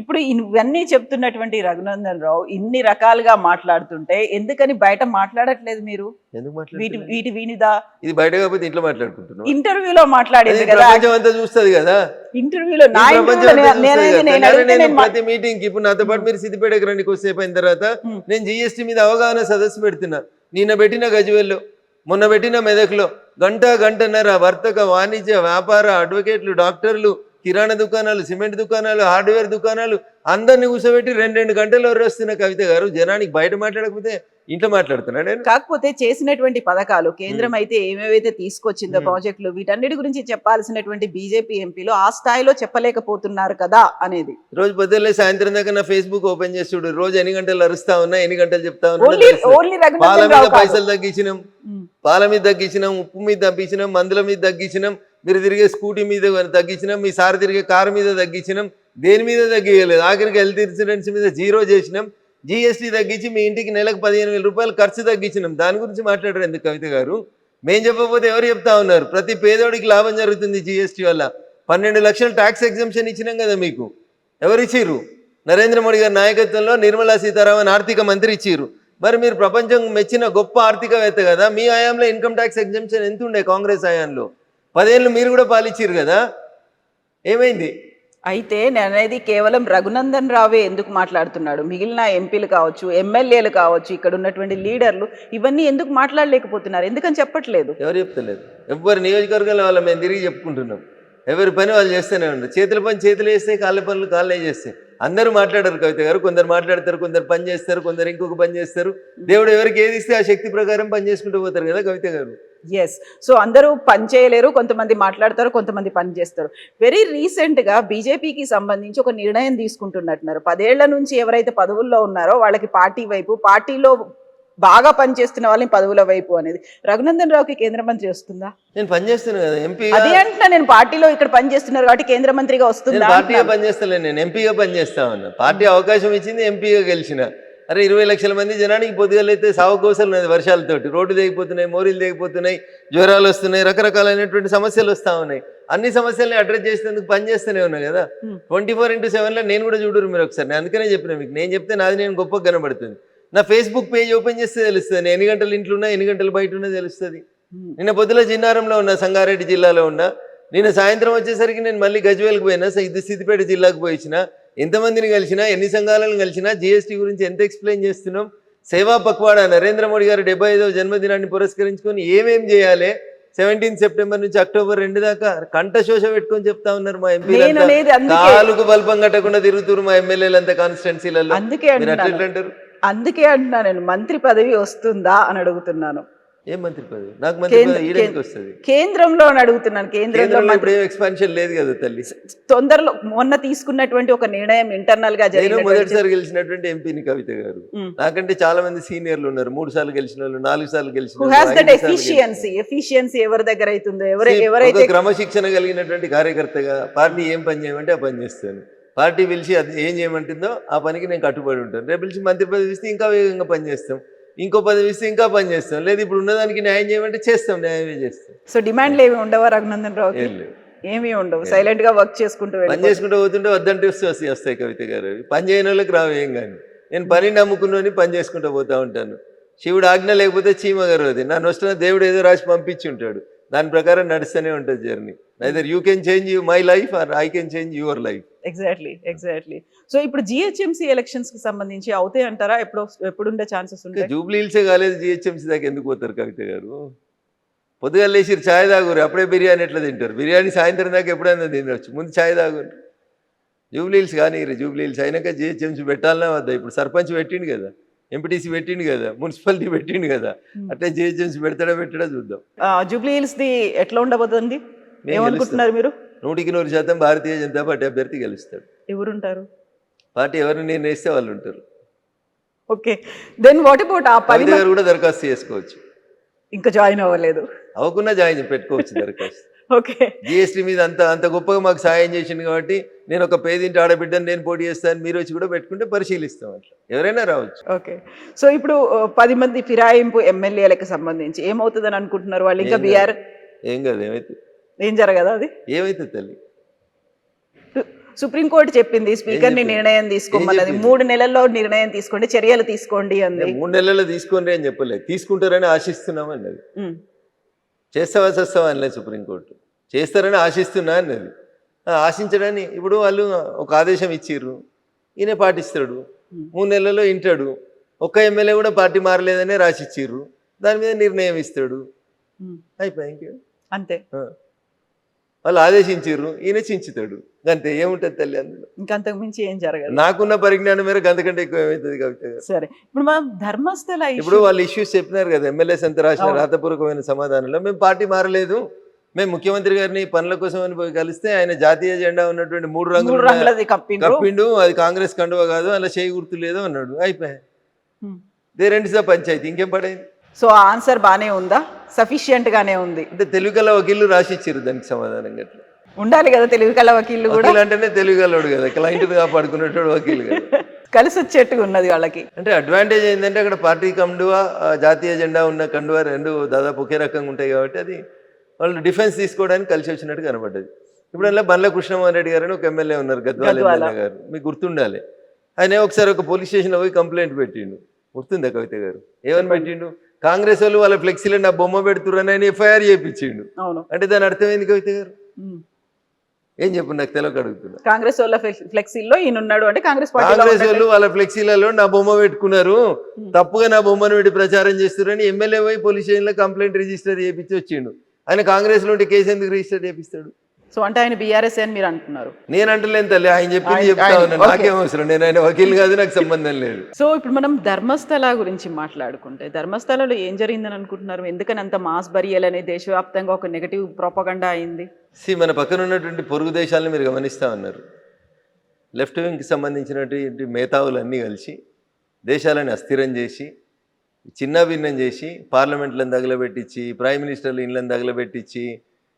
ఇప్పుడు ఇవన్నీ చెప్తున్నటువంటి రఘునందన్ రావు ఇన్ని రకాలుగా మాట్లాడుతుంటే ఎందుకని బయట మాట్లాడట్లేదు మీరు? ఎందుకు వీటి మాట్లాడుతున్నారు? వీటి వినిదా ఇది బయట కాకపోతే ఇంట్లో మాట్లాడుకుంటున్నాం. ఇంటర్వ్యూలో మాట్లాడేది కదా, ప్రపంచం అంతా చూస్తుంది కదా. ఇంటర్వ్యూలో నా ఈ ప్రపంచం ఇంటర్వ్యూలో అంతా చూస్తది నేనైతే కదా. నేను అడిగితే నేను నేను ప్రతి మీటింగ్ కి ఇప్పుడు నాతో పాటు మీరు సిద్దిపేటకి రండి కొద్దిసేపు అయిన తర్వాత నేను జిఎస్టీ మీద అవగాహన సదస్సు పెడుతున్నా. నిన్న పెట్టిన గజ్వేల్లో, మొన్న పెట్టిన మెదక్లో గంటన్నర వర్తక వాణిజ్య వ్యాపార అడ్వకేట్లు, డాక్టర్లు, కిరాణా దుకాణాలు, సిమెంట్ దుకాణాలు, హార్డ్వేర్ దుకాణాలు అందరినీ కూర్చోబెట్టి 2 గంటలు వస్తున్న కవిత గారు జనానికి బయట మాట్లాడకపోతే ఇంట్లో మాట్లాడుతున్నాడు నేను. కాకపోతే చేసినటువంటి పథకాలు కేంద్రం అయితే ఏమేవైతే తీసుకొచ్చిందో ప్రాజెక్టులు వీటన్నిటి గురించి చెప్పాల్సినటువంటి బీజేపీ ఎంపీలు ఆ స్థాయిలో చెప్పలేకపోతున్నారు కదా అనేది. రోజు పొద్దున్నే సాయంత్రం దాకా నా ఫేస్బుక్ ఓపెన్ చేసి చూడు, రోజు ఎన్ని గంటలు అరుస్తా ఉన్నా, ఎన్ని గంటలు చెప్తా ఓన్లీ ఉన్నా. పాల రఘునందన్ మీద రావు కాదు. పైసలు తగ్గించినాం, పాల మీద తగ్గించినాం, ఉప్పు మీద తగ్గించినాం, మందుల మీద తగ్గించినాం, మీరు తిరిగే స్కూటీ మీద తగ్గించినాం, మీ సార్ తిరిగే కారు మీద తగ్గించినాం, దేని మీద తగ్గియలేదు. ఆఖరికి హెల్త్ ఇన్సూరెన్స్ మీద 0 చేసినాం, జిఎస్టీ తగ్గించి మీ ఇంటికి నెలకు 15,000 రూపాయలు ఖర్చు తగ్గించినాం. దాని గురించి మాట్లాడరు ఎందుకు కవిత గారు? మేం చెప్పకపోతే ఎవరు చెప్తా ఉన్నారు? ప్రతి పేదోడికి లాభం జరుగుతుంది జిఎస్టీ వల్ల. 12 లక్షలు ట్యాక్స్ ఎగ్జంప్షన్ ఇచ్చినాం కదా మీకు. ఎవరు ఇచ్చిర్రు? నరేంద్ర మోడీ గారి నాయకత్వంలో నిర్మలా సీతారామన్ ఆర్థిక మంత్రి ఇచ్చిర్రు. మరి మీరు ప్రపంచం మెచ్చిన గొప్ప ఆర్థికవేత్త కదా. మీ హయాంలో ఇన్కమ్ ట్యాక్స్ ఎగ్జంప్షన్ ఎంత ఉండే? కాంగ్రెస్ హయాంలో 10 ఏళ్ళు మీరు కూడా పాలిచ్చిర్రు కదా. ఏమైంది? అయితే నేను అనేది కేవలం రఘునందన్ రావే ఎందుకు మాట్లాడుతున్నాడు, మిగిలిన ఎంపీలు కావచ్చు, ఎమ్మెల్యేలు కావచ్చు, ఇక్కడ ఉన్నటువంటి లీడర్లు ఇవన్నీ ఎందుకు మాట్లాడలేకపోతున్నారు? ఎందుకని చెప్పట్లేదు? ఎవరు చెప్తలేదు. ఎవరి నియోజకవర్గాల వాళ్ళ మేము తిరిగి చెప్పుకుంటున్నాం. ఎవరి పని వాళ్ళు చేస్తూనే ఉన్నారు. చేతుల పని చేతులు చేస్తే, కాళ్ళ పనులు కాళ్ళే చేస్తాయి. అందరూ మాట్లాడారు కవిత గారు. కొందరు మాట్లాడతారు, కొందరు పని చేస్తారు, కొందరు ఇంకొక పని చేస్తారు. దేవుడు ఎవరికి ఏది ఇస్తే ఆ శక్తి ప్రకారం పని చేసుకుంటూ పోతారు కదా కవిత గారు. ఎస్. సో అందరూ పని చేయలేరు, కొంతమంది మాట్లాడతారు, కొంతమంది పని చేస్తారు. వెరీ రీసెంట్గా బీజేపీకి సంబంధించి ఒక నిర్ణయం తీసుకుంటున్నట్టున్నారు. 10 ఏళ్ల నుంచి ఎవరైతే పదవుల్లో ఉన్నారో వాళ్ళకి పార్టీ వైపు, పార్టీలో బాగా పనిచేస్తున్న వాళ్ళని పదవుల వైపు అనేది. రఘునందన్ రావుకి కేంద్ర మంత్రి వస్తుందా? నేను పని చేస్తున్నాను కదా ఎంపీ. అదే అంటున్నా నేను, పార్టీలో ఇక్కడ పని చేస్తున్నారు కాబట్టి కేంద్ర మంత్రిగా వస్తుందా? పార్టీగా పనిచేస్తలేను, నేను ఎంపీగా పనిచేస్తా ఉన్నా. పార్టీ అవకాశం ఇచ్చింది, ఎంపీగా గెలిచిన. అరే 20 లక్షల మంది జనానికి పొద్దుగలైతే సాగుకోసలు ఉన్నది. వర్షాలతోటి రోడ్డు తెగిపోతున్నాయి, మోరీలు తెగిపోతున్నాయి, జ్వరాలు వస్తున్నాయి, రకరకాలైనటువంటి సమస్యలు వస్తూ ఉన్నాయి. అన్ని సమస్యల్ని అడ్రస్ చేసేందుకు పని చేస్తూనే ఉన్నా కదా. 24/7లో నేను కూడా చూడరు మీరు ఒకసారి. నేను అందుకనే చెప్పిన మీకు, నేను చెప్తే నాది నేను గొప్పగా కనబడుతుంది. నా ఫేస్బుక్ పేజ్ ఓపెన్ చేస్తే తెలుస్తుంది నేను ఎన్ని గంటలు ఇంట్లో ఉన్నా, ఎన్ని గంటలు బయట ఉన్నా తెలుస్తుంది. నిన్న పొద్దుల జిన్నారంలో ఉన్నా, సంగారెడ్డి జిల్లాలో ఉన్నా. నిన్న సాయంత్రం వచ్చేసరికి నేను మళ్ళీ గజ్వేల్కి పోయినా, సిద్దిపేట జిల్లాకు పోయినా. ఎంతమందిని కలిసినా, ఎన్ని సంఘాలను కలిసినా, జిఎస్టీ గురించి ఎంత ఎక్స్ప్లెయిన్ చేస్తున్నాం. సేవా పక్వాడా నరేంద్ర మోడీ గారు 75వ జన్మదినాన్ని పురస్కరించుకొని ఏమేం చేయాలి, 17 సెప్టెంబర్ నుంచి అక్టోబర్ 2 దాకా కంఠశోష పెట్టుకొని చెప్తా ఉన్నారు మా ఎంపీలు. కాలుకు బల్పం కట్టకుండా తిరుగుతున్నారు మా ఎమ్మెల్యేలంతా కాన్స్టిట్యున్సీలలో. అందుకే అంటున్నా నేను, మంత్రి పదవి వస్తుందా అని అడుగుతున్నాను. ఏం మంత్రి పదవి? నాకు మంత్రి పదవి ఈడెందుకు వస్తుంది? కేంద్రంలో అని అడుగుతున్నాను. కేంద్రంలో ఇప్పుడు ఏం ఎక్స్పాన్షన్ లేదు కదా తల్లి. తొందరలో మొన్న తీసుకున్నటువంటి ఒక నిర్ణయం ఇంటర్నల్ గా నేను మొదటిసారి గెలిచినటువంటి ఎంపీని కవిత గారు. నాకంటే చాలా మంది సీనియర్లు ఉన్నారు, 3 సార్లు గెలిచిన వాళ్ళు, 4 సార్లు గెలిచిన వాళ్ళు. ఎఫిషియన్సీ ఎవరి దగ్గర అవుతుందో, ఎవరైతే క్రమశిక్షణ కలిగినటువంటి కార్యకర్తగా పార్టీ ఏం పని చేయమంటే ఆ పని చేస్తాను. పార్టీ పిలిచి అది ఏం చేయమంటుందో ఆ పనికి నేను కట్టుబడి ఉంటాను. రేపు పిలిచి మంత్రి పదవి ఇస్తే ఇంకా వేగంగా పనిచేస్తాం, ఇంకో పదవి ఇస్తే ఇంకా పని చేస్తాం. లేదు ఇప్పుడు ఉన్నదానికి న్యాయం చేయమంటే చేస్తాం, న్యాయమే చేస్తాం. సో డిమాండ్లు ఏమి ఉండవా రఘునందన్ రావు? ఏమీ ఉండవు, సైలెంట్ గా వర్క్ చేసుకుంటూ పని చేసుకుంటూ పోతుంటే వద్దంటే వస్తాయి కవిత గారు. పని చేయని వాళ్ళకి రావు ఏం కానీ. నేను పని నమ్ముకుని పని చేసుకుంటూ పోతూ ఉంటాను. శివుడు ఆజ్ఞ లేకపోతే చీమ గారు అది నన్ను వస్తున్న దేవుడు ఏదో రాసి పంపించి ఉంటాడు, దాని ప్రకారం నడుస్తూనే ఉంటుంది journey. Neither you can change my life or I can change your life. Exactly. So ఇప్పుడు జిహెచ్ఎంసీ ఎలక్షన్స్ కి సంబంధించి అవుతాయి అంటారా? ఎప్పుడుండే ఛాన్సెస్ ఉంటాయి? జూబ్లీ హిల్సే కాలేదు, జిహెచ్ఎంసీ దాకా ఎందుకు పోతారు కవిత గారు? పొద్దుగా లేచి ఛాయ్ తాగురు, అప్పుడే బిర్యానీ ఎట్లా తింటారు? బిర్యానీ సాయంత్రం దాకా ఎప్పుడైనా తినవచ్చు, ముందు ఛాయ్ తాగురు. జూబ్లీహిల్స్ కానీ జూబ్లీహిల్స్ అయినాక జిహెచ్ఎంసీ పెట్టాలన్నా వద్దా? ఇప్పుడు సర్పంచ్ పెట్టిండు కదా, ఎంపీటీసీ పెట్టిండు కదా, మున్సిపాలిటీ పెట్టిండు కదా, అట్లా జిహెచ్ఎంసీ పెట్టడా చూద్దాం. జూబ్లీ హిల్స్ ది ఎట్లా ఉండబోతుంది మేము ఏమనుకుంటున్నారు మీరు? 100% భారతీయ జనతా పార్టీ అభ్యర్థి గెలుస్తాడు. ఎవరుంటారు? పార్టీ ఎవరిని నిర్ణయిస్తే వాళ్ళు ఉంటారు. ఓకే, దెన్ వాట్ అబౌట్ ఆ 10 కవిత గారు కూడా దరఖాస్తు చేసుకోవచ్చు. ఇంకా జాయిన్ అవ్వలేదు. అవ్వకుండా జాయిన్ పెట్టుకోవచ్చు దరఖాస్తు. ఓకే, జిఎస్టీ మీద అంత గొప్పగా మాకు సాయం చేసింది కాబట్టి నేను ఒక పేదింటి ఆడబిడ్డను నేను పోటీ చేస్తాను, మీరు వచ్చి కూడా పెట్టుకుంటే పరిశీలిస్తాం. అట్లా ఎవరైనా రావచ్చు. ఓకే. సో ఇప్పుడు 10 మంది ఫిరాయింపు ఎమ్మెల్యేలకు సంబంధించి ఏమవుతుందని అనుకుంటున్నారు వాళ్ళు? ఇంకా బీఆర్ ఏం కాదు, ఏమైతే ఏం జరగదా? అది ఏమైతే తల్లి సుప్రీంకోర్టు చెప్పింది స్పీకర్ని నిర్ణయం తీసుకోమన్నది. 3 నెలల్లో నిర్ణయం తీసుకోండి, చర్యలు తీసుకోండి అంది. 3 నెలల్లో తీసుకోండి అని చెప్పలేదు, తీసుకుంటారని ఆశిస్తున్నాం అన్నది. చేస్తావా చేస్తావా అనలేదు సుప్రీంకోర్టు, చేస్తారని ఆశిస్తున్నా అన్నది. ఆశించడాన్ని ఇప్పుడు వాళ్ళు ఒక ఆదేశం ఇచ్చిర్రు, ఈయన పాటిస్తాడు, 3 నెలల్లో వింటాడు. ఒక్క ఎమ్మెల్యే కూడా పార్టీ మారలేదనే రాసిచ్చిర్రు, దాని మీద నిర్ణయం ఇస్తాడు, అయిపోయి ఇంకే అంతే. వాళ్ళు ఆదేశించిర్రు, ఈయన చించుతాడు, అంతే. ఏముంటుంది తల్లి అందులో? ఇంకంతకు మించి ఏం జరగదు. నాకున్న పరిజ్ఞానం మేరకు అంతకంటే ఎక్కువ ఏమవుతుంది కవిత గారు? సరే, ఇప్పుడు మనం ధర్మస్థల ఇప్పుడు వాళ్ళు ఇష్యూస్ చెప్పినారు కదా, ఎమ్మెల్యేస్ అంతా రాసిన రాతపూర్వకమైన సమాధానంలో మేము పార్టీ మారలేదు, మేము ముఖ్యమంత్రి గారిని పనుల కోసం అని పోయి కలిస్తే ఆయన జాతీయ జెండా ఉన్నటువంటి 3 రంగులు కప్పిండు, అది కాంగ్రెస్ కండువ కాదు, అలా చేయి గుర్తు లేదు అన్నాడు, అయిపోయాయి. దే రెండుసా పంచాయతీ, ఇంకేం పడైంది? సో ఆన్సర్ బానే ఉందా? సఫిషియెంట్ గానే ఉంది అంటే తెలుగు గల వకీళ్ళు రాసిచ్చారు దానికి సమాధానం. గట్లా ఉండాలి కదా తెలుగు కల వకీళ్ళు కూడా. అంటేనే తెలుగు గలవాడు కదా, క్లయింట్ కాపాడుకునేటోడు వకీలు కదా. కలిసి వచ్చేట్టుగా ఉన్నది వాళ్ళకి. అంటే అడ్వాంటేజ్ ఏంటంటే అక్కడ పార్టీ కండువా, జాతీయ జెండా ఉన్న కండువా రెండు దాదాపు ఒకే రకంగా ఉంటాయి కాబట్టి అది వాళ్ళు డిఫెన్స్ తీసుకోవడానికి కలిసి వచ్చినట్టు కనబడ్డది. ఇప్పుడు అలా బండ్ల కృష్ణమోహన్ రెడ్డి గారు అని ఒక ఎమ్మెల్యే ఉన్నారు, గద్వాల ఎమ్మెల్యే గారు, మీకు గుర్తుండాలి. ఆయన ఒకసారి ఒక పోలీస్ స్టేషన్లో పోయి కంప్లైంట్ పెట్టిండు, గుర్తుందా కవిత గారు? ఏమని పెట్టిండు? కాంగ్రెస్ వాళ్ళు వాళ్ళ ఫ్లెక్సీలో నా బొమ్మ పెడుతుర్రని ఆయన ఎఫ్ఐఆర్ చేయించిండు. అంటే దాని అర్థం ఏంది కవిత గారు? ఏం చెప్పు, నాకు తెలియక అడుగుతున్నా. కాంగ్రెస్ వాళ్ళ ఫ్లెక్సీలో ఈయన ఉన్నాడు అంటే కాంగ్రెస్ వాళ్ళు వాళ్ళ ఫ్లెక్సీలలో నా బొమ్మ పెట్టుకున్నారు, తప్పుగా నా బొమ్మను పెట్టి ప్రచారం చేస్తున్నారని ఎమ్మెల్యే పోయి పోలీస్ స్టేషన్లో కంప్లైంట్ రిజిస్టర్ చేయించి వచ్చిండు. ఆయన కాంగ్రెస్ లో ఉంటే కేసు ఎందుకు రిజిస్టర్ చేపిస్తాడు? సో అంటే ఆయన బీఆర్ఎస్ అని మీరు అంటున్నారు? నేను అంటలేను తల్లి, ఆయన చెప్పింది చెప్తా ఉన్నా, నాకేం అవసరం, నేను ఆయన వకీల్ కాదు, నాకు సంబంధం లేదు. సో ఇప్పుడు మనం ధర్మస్థల గురించి మాట్లాడుకుంటే, ధర్మస్థలలో ఏం జరిగిందని అనుకుంటున్నారు? ఎందుకని అంత మాస్ బరియల్ అనేది దేశవ్యాప్తంగా ఒక నెగటివ్ ప్రోపగండా అయింది? మన పక్కన ఉన్నటువంటి పొరుగు దేశాలను మీరు గమనిస్తా ఉన్నారు, లెఫ్ట్ వింగ్కి సంబంధించినటువంటి మేధావులన్నీ కలిసి దేశాలను అస్థిరం చేసి, చిన్న భిన్నం చేసి, పార్లమెంట్లను తగలబెట్టించి, ప్రైమ్ మినిస్టర్లు ఇళ్ళని తగలబెట్టించి,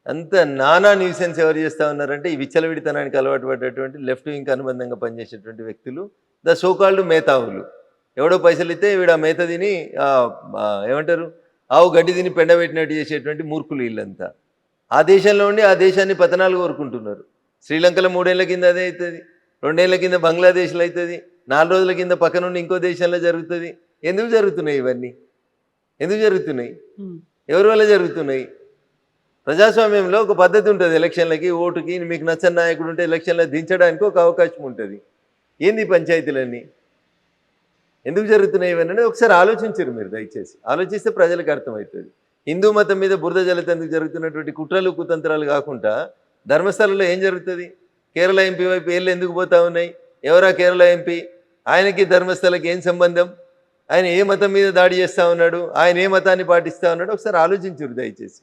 అంత నానా న్యూసెన్స్ ఎవరు చేస్తూ ఉన్నారంటే ఈ విచ్చలవిడితనానికి అలవాటు పడ్డటువంటి లెఫ్ట్ వింగ్కి అనుబంధంగా పనిచేసేటువంటి వ్యక్తులు, ద సోకాల్డ్ మేధావులు. ఎవడో పైసలు ఇస్తే వీడు ఆ మేత తిని ఏమంటారు, ఆవు గడ్డి తిని పెండబెట్టినట్టు చేసేటువంటి మూర్ఖులు వీళ్ళంతా. ఆ దేశంలో ఉండి ఆ దేశాన్ని పతనాలు కోరుకుంటున్నారు. శ్రీలంకలో 3 ఏళ్ల కింద అదే అవుతుంది, 2 ఏళ్ల కింద బంగ్లాదేశ్లో అవుతుంది, 4 రోజుల కింద పక్క నుండి ఇంకో దేశంలో జరుగుతుంది. ఎందుకు జరుగుతున్నాయి ఇవన్నీ? ఎందుకు జరుగుతున్నాయి? ఎవరి వల్ల జరుగుతున్నాయి? ప్రజాస్వామ్యంలో ఒక పద్ధతి ఉంటుంది, ఎలక్షన్లకి ఓటుకి మీకు నచ్చని నాయకుడు ఉంటే ఎలక్షన్లో దించడానికి ఒక అవకాశం ఉంటుంది. ఏంది పంచాయతీలన్నీ ఎందుకు జరుగుతున్నాయి ఇవన్నీ ఒకసారి ఆలోచించరు మీరు, దయచేసి ఆలోచిస్తే ప్రజలకు అర్థమవుతుంది. హిందూ మతం మీద బురద జల్లెందుకు జరుగుతున్నటువంటి కుట్రలు కుతంత్రాలు కాకుండా ధర్మస్థలంలో ఏం జరుగుతుంది? కేరళ ఎంపీ వైపు ఏళ్ళు ఎందుకు పోతా ఉన్నాయి? ఎవరా కేరళ ఎంపీ? ఆయనకి ధర్మస్థలకి ఏం సంబంధం? ఆయన ఏ మతం మీద దాడి చేస్తూ ఉన్నాడు? ఆయన ఏ మతాన్ని పాటిస్తూ ఉన్నాడు? ఒకసారి ఆలోచించరు దయచేసి.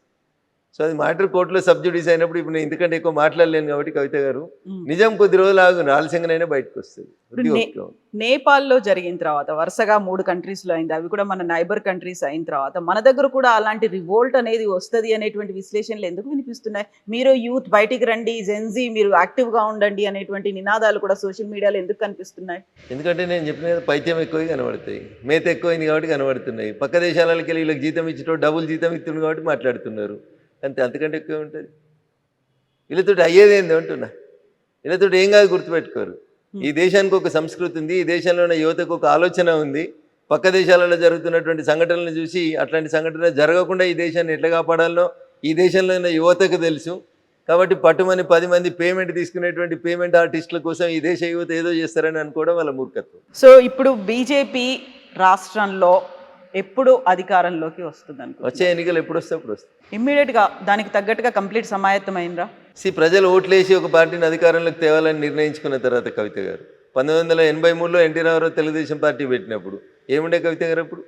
సో అది మ్యాటర్ కోర్టులో సబ్జుడిస్ అయినప్పుడు ఇప్పుడు నేను ఇంతకంటే ఎక్కువ మాట్లాడలేను కాబట్టి కవిత గారు, నిజం కొద్ది రోజులు ఆగు, ఆలస్యంగానైనా బయటకు వస్తుంది. నేపాల్లో జరిగిన తర్వాత వరుసగా 3 కంట్రీస్లో అయింది, అవి కూడా మన నైబర్ కంట్రీస్ అయిన తర్వాత మన దగ్గర కూడా అలాంటి రివోల్ట్ అనేది వస్తుంది అనేటువంటి విశ్లేషణలు ఎందుకు వినిపిస్తున్నాయి? మీరు యూత్ బయటికి రండి, జెన్జీ మీరు యాక్టివ్గా ఉండండి అనేటువంటి నినాదాలు కూడా సోషల్ మీడియాలో ఎందుకు కనిపిస్తున్నాయి? ఎందుకంటే నేను చెప్పిన పైత్యం ఎక్కువ కనబడతాయి, మేత ఎక్కువైంది కాబట్టి కనబడుతున్నాయి. పక్క దేశాలకి వెళ్ళి వీళ్ళకి జీతం ఇచ్చేటో డబుల్ జీతం ఇస్తుంది కాబట్టి మాట్లాడుతున్నారు, అంతే. అంతకంటే ఎక్కువ ఉంటుంది. వీళ్ళతో అయ్యేది ఏంది అంటున్నా, వీళ్ళతో ఏం కాదు గుర్తుపెట్టుకోరు. ఈ దేశానికి ఒక సంస్కృతి ఉంది, ఈ దేశంలో ఉన్న యువతకు ఒక ఆలోచన ఉంది. పక్క దేశాలలో జరుగుతున్నటువంటి సంఘటనలను చూసి అట్లాంటి సంఘటన జరగకుండా ఈ దేశాన్ని ఎట్లా కాపాడాలో ఈ దేశంలో ఉన్న యువతకు తెలుసు. కాబట్టి పట్టుమని 10 మంది పేమెంట్ తీసుకునేటువంటి పేమెంట్ ఆర్టిస్టుల కోసం ఈ దేశ యువత ఏదో చేస్తారని అనుకోవడం వాళ్ళ మూర్ఖత్వం. సో ఇప్పుడు బీజేపీ రాష్ట్రంలో ఎప్పుడు అధికారంలోకి వస్తుంది అనుకో? వచ్చే ఎన్నికలు ఎప్పుడు వస్తే అప్పుడు వస్తాయి. ఇమ్మీడియట్గా దానికి తగ్గట్టుగా కంప్లీట్ సమాయత్తమైందా? ప్రజలు ఓట్లేసి ఒక పార్టీని అధికారంలోకి తేవాలని నిర్ణయించుకున్న తర్వాత కవిత గారు 1983లో ఎన్టీ రామారావు తెలుగుదేశం పార్టీ పెట్టినప్పుడు ఏముండే కవిత గారు అప్పుడు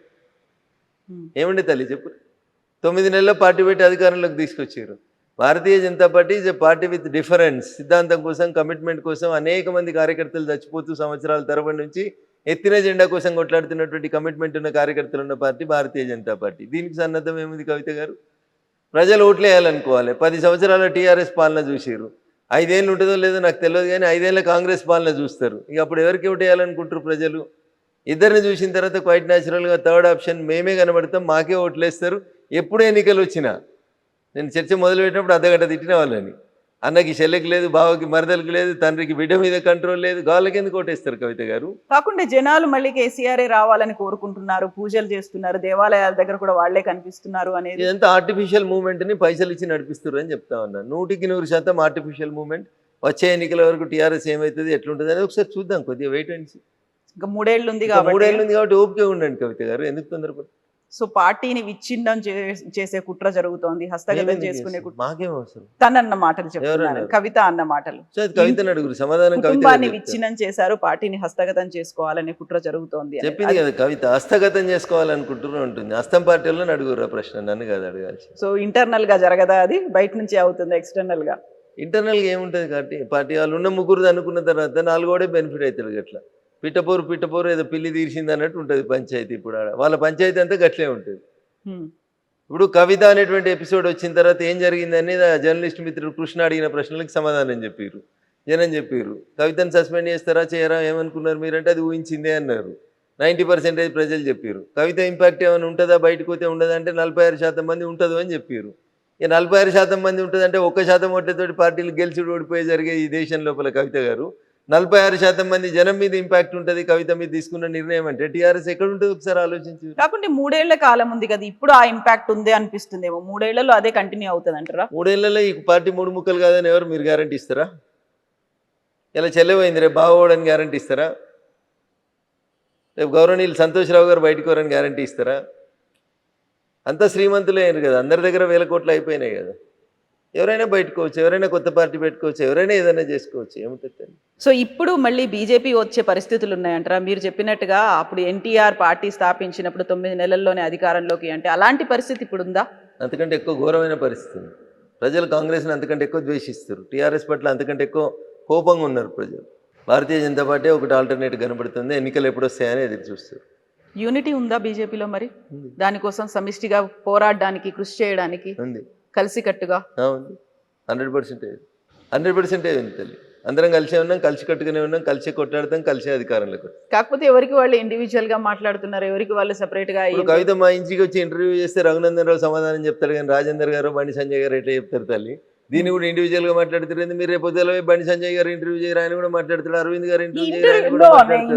ఏముండే తల్లి చెప్పు 9 నెలల్లో పార్టీ పెట్టి అధికారంలోకి తీసుకొచ్చారు. Bharatiya Janata party is a party with difference. సిద్ధాంతం కోసం, కమిట్మెంట్ కోసం అనేక మంది కార్యకర్తలు చచ్చిపోతూ సంవత్సరాల తరబడి నుంచి ఎత్తిన జెండా కోసం కొట్లాడుతున్నటువంటి కమిట్మెంట్ ఉన్న కార్యకర్తలు ఉన్న పార్టీ భారతీయ జనతా పార్టీ. దీనికి సన్నద్ధం ఏముంది కవిత గారు? ప్రజలు ఓట్లు వేయాలనుకోవాలి. 10 సంవత్సరాల టీఆర్ఎస్ పాలన చూసారు. 5 ఏళ్ళు ఉంటుందో లేదో నాకు తెలియదు, కానీ 5 ఏళ్ళ కాంగ్రెస్ పాలన చూస్తారు. ఇక అప్పుడు ఎవరికి ఓటు వేయాలనుకుంటారు ప్రజలు? ఇద్దరిని చూసిన తర్వాత క్వైట్ న్యాచురల్గా థర్డ్ ఆప్షన్ మేమే కనబడతాం, మాకే ఓట్లేస్తారు. ఎప్పుడు ఎన్నికలు వచ్చినా నేను చర్చ మొదలుపెట్టినప్పుడు అర్ధగంట తిట్టిన వాళ్ళని. అన్నకి చెల్లెకి లేదు, బావకి మరదలకి లేదు, తండ్రికి బిడ్డ మీద కంట్రోల్ లేదు, గాళ్ళకి ఎందుకు ఓటేస్తారు కవిత గారు? కాకుండా జనాలు మళ్ళీ కేసీఆర్ రావాలని కోరుకుంటున్నారు, పూజలు చేస్తున్నారు, దేవాలయాల దగ్గర కూడా వాళ్లే కనిపిస్తున్నారు అనేది ఇదంతా ఆర్టిఫిషియల్ మూవ్మెంట్ని పైసలు ఇచ్చి నడిపిస్తారు అని చెప్తా ఉన్నాను. 100% ఆర్టిఫిషియల్ మూవ్మెంట్. వచ్చే ఎన్నికల వరకు టీఆర్ఎస్ ఏమవుతుంది, ఎట్లుంటుంది అనేది ఒకసారి చూద్దాం. కొద్దిగా వెయిట్ అండ్ సీ. ఇంకా 3 ఏళ్ళు ఉంది కాబట్టి ఓపిక ఉండండి కవిత గారు, ఎందుకు తొందరపడి. సో పార్టీని విచ్ఛిన్నం చేసే కుట్ర జరుగుతోంది, హస్తగతం చేసుకునే కుట్ర. మాకేం అవసరం? తనన్న మాటలు చెప్తున్నారు, కవిత అన్న మాటలు. కవితను అడుగురు, సమాధానం. కుటుంబాన్ని విచ్ఛిన్నం చేశారు, పార్టీని హస్తగతం చేసుకోవాలనే కుట్ర జరుగుతోంది చెప్పింది కదా కవిత. హస్తగతం చేసుకోవాలనుకుంటున్నా ఉంటుంది. హస్తం పార్టీలో అడుగురా ప్రశ్న, నన్ను కాదు అడగాల్సి. సో ఇంటర్నల్ గా జరగదా అది, బయట నుంచి అవుతుంది ఎక్స్టర్నల్ గా? ఇంటర్నల్గా ఏముంటుంది కాబట్టి పార్టీ వాళ్ళు ఉన్న ముగ్గురు అనుకున్న తర్వాత 4 బెనిఫిట్ అవుతుంది. గట్లా పిట్టపోరు ఏదో పిల్లి తీర్చింది అన్నట్టు ఉంటుంది పంచాయతీ. ఇప్పుడు వాళ్ళ పంచాయతీ అంతా గట్లే ఉంటుంది. ఇప్పుడు కవిత అనేటువంటి ఎపిసోడ్ వచ్చిన తర్వాత ఏం జరిగిందని జర్నలిస్ట్ మిత్రుడు కృష్ణ అడిగిన ప్రశ్నలకు సమాధానం చెప్పారు, జనం చెప్పారు. కవితను సస్పెండ్ చేస్తారా చేయరా ఏమనుకున్నారు మీరంటే అది ఊహించిందే అన్నారు. 90% ప్రజలు చెప్పారు. కవిత ఇంపాక్ట్ ఏమైనా ఉంటుందా, బయటకు పోతే ఉండదా అంటే 46% మంది ఉంటుంది అని చెప్పారు. ఇక 46% మంది ఉంటుందంటే 1% ఓట్లతోటి పార్టీలు గెలిచి ఓడిపోయి జరిగే ఈ దేశం లోపల కవిత గారు 46% మంది జనం మీద ఇంపాక్ట్ ఉంటుంది కవిత మీద తీసుకున్న నిర్ణయం అంటే టీఆర్ఎస్ ఎక్కడ ఉంటుంది ఒకసారి ఆలోచించి. కాకుంటే 3 ఏళ్ల కాలం ఉంది కదా, ఇప్పుడు ఆ ఇంపాక్ట్ ఉంది అనిపిస్తుందేమో. 3 ఏళ్లలో అదే కంటిన్యూ అవుతుంది అంటారా? 3 ఏళ్లలో ఈ పార్టీ 3 ముక్కలు కాదని ఎవరు మీరు గ్యారంటీ ఇస్తారా? ఇలా చెల్లెపోయింది రేపు బాగోడని గ్యారంటీ ఇస్తారా? రేపు గౌరవనీయులు సంతోష్రావు గారు బయటకు వరని గ్యారంటీ ఇస్తారా? అంతా శ్రీమంతులే అయ్యారు కదా, అందరి దగ్గర 1000 కోట్లు అయిపోయినాయి కదా. ఎవరైనా బయటకోవచ్చు, ఎవరైనా కొత్త పార్టీ పెట్టుకోవచ్చు, ఎవరైనా ఏదైనా చేసుకోవచ్చు, ఏముంటుంది. సో ఇప్పుడు మళ్ళీ బీజేపీ వచ్చే పరిస్థితులు ఉన్నాయంటారా? మీరు చెప్పినట్టుగా అప్పుడు ఎన్టీఆర్ పార్టీ స్థాపించినప్పుడు 9 నెలల్లోనే అధికారంలోకి అంటే అలాంటి పరిస్థితి ఇప్పుడు ఉందా? అంతకంటే ఎక్కువ ఘోరమైన పరిస్థితి. ప్రజలు కాంగ్రెస్ని అంతకంటే ఎక్కువ ద్వేషిస్తారు, టీఆర్ఎస్ పట్ల అంతకంటే ఎక్కువ కోపంగా ఉన్నారు ప్రజలు. భారతీయ జనతా పార్టీ ఒకటి ఆల్టర్నేట్ కనబడుతుంది, ఎన్నికలు ఎప్పుడు వస్తాయని ఎదురు చూస్తారు. యూనిటీ ఉందా బీజేపీలో? మరి దానికోసం సమిష్టిగా పోరాడడానికి, కృషి చేయడానికి ఉంది, కలిసికట్టుగా 100% తల్లి. అందరం కలిసే ఉన్నాం, కలిసి కట్టుకునే ఉన్నాం, కలిసి కొట్లాడతాం, కలిసే అధికారంలోకి. కాకపోతే ఎవరికి వాళ్ళు ఇండివిజువల్ గా మాట్లాడుతున్నారు, ఎవరికి వాళ్ళు సెపరేట్ గా. కవిత మా ఇంటికి వచ్చి ఇంటర్వ్యూ చేస్తే రఘునందన్ రావు సమాధానం చెప్తాడు, కానీ రాజేందర్ గారు బండి సంజయ్ గారు ఎట్లా చెప్తారు తల్లి? దీన్ని కూడా ఇండివిజువల్ గా మాట్లాడుతారు. మీరు రేపు పొద్దున బండి సంజయ్ గారు ఇంటర్వ్యూ చేయరు, ఆయన కూడా మాట్లాడుతారు. అరవింద్ గారు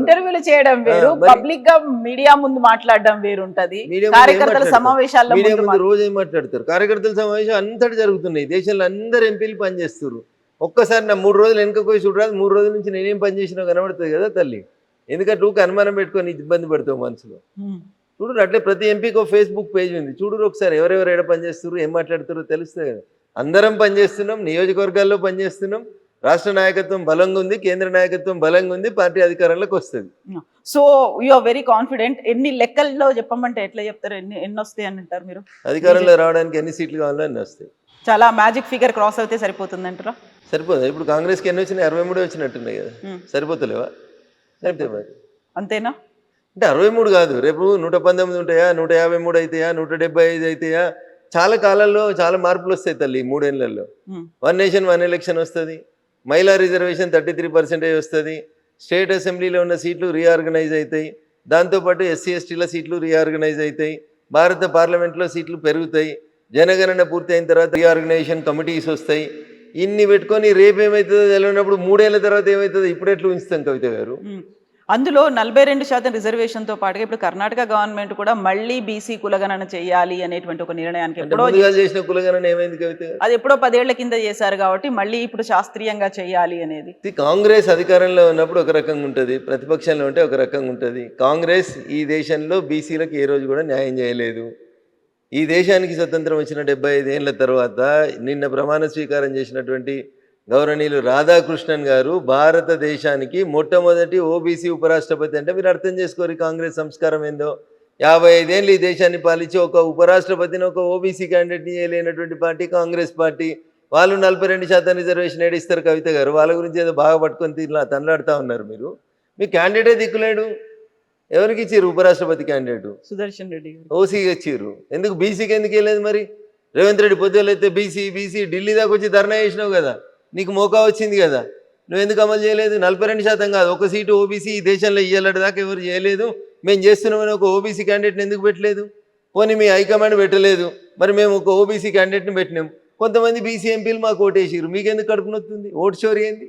ఇంటర్వ్యూలు చేయడం వేరు, పబ్లిక్ గా మీడియా ముందు మాట్లాడడం వేరు ఉంటది. కార్యకర్తల సమావేశాల్లో మీడియా ముందు రోజు ఏం మాట్లాడతారు? కార్యకర్తల సమావేశం అంతటి జరుగుతున్నాయి, దేశంలో అందరు ఎంపీలు పనిచేస్తారు. ఒక్కసారి నా 3 రోజులు వెనుక పోయి చూడరాదు, 3 రోజుల నుంచి నేనేం పని చేసినా కనబడుతుంది కదా తల్లి. ఎందుకంటే ఊరికి అనుమానం పెట్టుకొని ఇబ్బంది పడతావు మనసులో. చూడు అట్లే ప్రతి ఎంపీకి ఒక ఫేస్బుక్ పేజ్ ఉంది, చూడు ఒకసారి ఎవరెవరు ఎక్కడ పనిచేస్తారు, ఏం మాట్లాడుతారో తెలుస్తుంది కదా. అందరం పనిచేస్తున్నాం, నియోజకవర్గాల్లో పనిచేస్తున్నాం, రాష్ట్ర నాయకత్వం బలంగా ఉంది, కేంద్ర నాయకత్వం బలంగా ఉంది, పార్టీ అధికారంలోకి వస్తుంది. So you are very confident. ఎన్ని లెక్కల్లో చెప్పమంటే ఎట్లా చెప్తారు, ఎన్ని వస్తాయి అని అంటారు మీరు? అధికారంలో రావడానికి ఎన్ని సీట్లు కావాలో అన్ని వస్తాయి. చాలా మ్యాజిక్ ఫిగర్ క్రాస్ అయితే సరిపోతుంది అంటారా? సరిపోదు. ఇప్పుడు కాంగ్రెస్కి ఎన్ని వచ్చినాయి? 63 వచ్చినట్టున్నాయి కదా, సరిపోతలేవా? అంతే మరి, అంతేనా? అంటే 63 కాదు, రేపు 119 ఉంటాయా, 153 అవుతాయా, 175 అవుతాయా? చాలా కాలంలో చాలా మార్పులు వస్తాయి తల్లి. 3 ఏళ్లలో 1 నేషన్ 1 ఎలక్షన్ వస్తుంది, మహిళా రిజర్వేషన్ 33% వస్తుంది, స్టేట్ అసెంబ్లీలో ఉన్న సీట్లు రీఆర్గనైజ్ అవుతాయి, దాంతోపాటు ఎస్సీ ఎస్టీల సీట్లు రీఆర్గనైజ్ అవుతాయి, భారత పార్లమెంట్లో సీట్లు పెరుగుతాయి, జనగణన పూర్తి అయిన తర్వాత రీఆర్గనైజేషన్ కమిటీస్ వస్తాయి. ఇన్ని పెట్టుకొని రేపు ఏమవుతుందో తెలియనప్పుడు 3 ఏళ్ల తర్వాత ఏమవుతుందో ఇప్పుడు ఎట్లా ఉంచుతాం కవిత గారు? అందులో 42% రిజర్వేషన్తో పాటుగా ఇప్పుడు కర్ణాటక గవర్నమెంట్ కూడా మళ్ళీ బీసీ కులగణన చేయాలి అనేటువంటి ఒక నిర్ణయానికి చేసిన కులగణన ఏమైంది కవిత? అది ఎప్పుడో 10 ఏళ్ల కింద చేశారు కాబట్టి మళ్ళీ ఇప్పుడు శాస్త్రీయంగా చేయాలి అనేది. కాంగ్రెస్ అధికారంలో ఉన్నప్పుడు ఒక రకంగా ఉంటుంది, ప్రతిపక్షంలో ఉంటే ఒక రకంగా ఉంటుంది. కాంగ్రెస్ ఈ దేశంలో బీసీలకు ఏ రోజు కూడా న్యాయం చేయలేదు. ఈ దేశానికి స్వతంత్రం వచ్చిన 75 ఏళ్ల తర్వాత నిన్న ప్రమాణ స్వీకారం చేసినటువంటి గౌరవనీయులు రాధాకృష్ణన్ గారు భారతదేశానికి మొట్టమొదటి ఓబీసీ ఉపరాష్ట్రపతి అంటే మీరు అర్థం చేసుకోరు కాంగ్రెస్ సంస్కారం ఏందో. 55 ఏళ్ళు ఈ దేశాన్ని పాలించి ఒక ఉపరాష్ట్రపతిని ఒక ఓబీసీ క్యాండిడేట్ని చేయలేనటువంటి పార్టీ కాంగ్రెస్ పార్టీ. వాళ్ళు 42% రిజర్వేషన్ ఏడిస్తారు కవిత గారు. వాళ్ళ గురించి ఏదో బాగా పట్టుకొని ఇలా తనలాడుతూ ఉన్నారు మీరు. మీ క్యాండిడేటే దిక్కులేడు. ఎవరికి ఇచ్చారు ఉపరాష్ట్రపతి క్యాండిడేట్? సుదర్శన్ రెడ్డి గారు ఓసీకి ఇచ్చారు. ఎందుకు బీసీకి ఎందుకు వెళ్ళలేదు మరి? రేవంత్ రెడ్డి పొద్దులు అయితే బీసీ ఢిల్లీ దాకా వచ్చి ధర్నా చేసినావు కదా, నీకు మోకా వచ్చింది కదా, నువ్వు ఎందుకు అమలు చేయలేదు? 42% కాదు, ఒక సీటు ఓబీసీ ఈ దేశంలో ఇయ్యాలటి దాకా ఎవరు చేయలేదు. మేము చేస్తున్నామని ఒక ఓబీసీ క్యాండిడేట్ని ఎందుకు పెట్టలేదు? పోనీ మీ హైకమాండ్ పెట్టలేదు, మరి మేము ఒక ఓబీసీ క్యాండిడేట్ని పెట్టినాం. కొంతమంది బీసీ ఎంపీలు మాకు ఓటేసారు, మీకెందుకు కడుపు నొత్తుంది? ఓటు చోరీ ఏంది?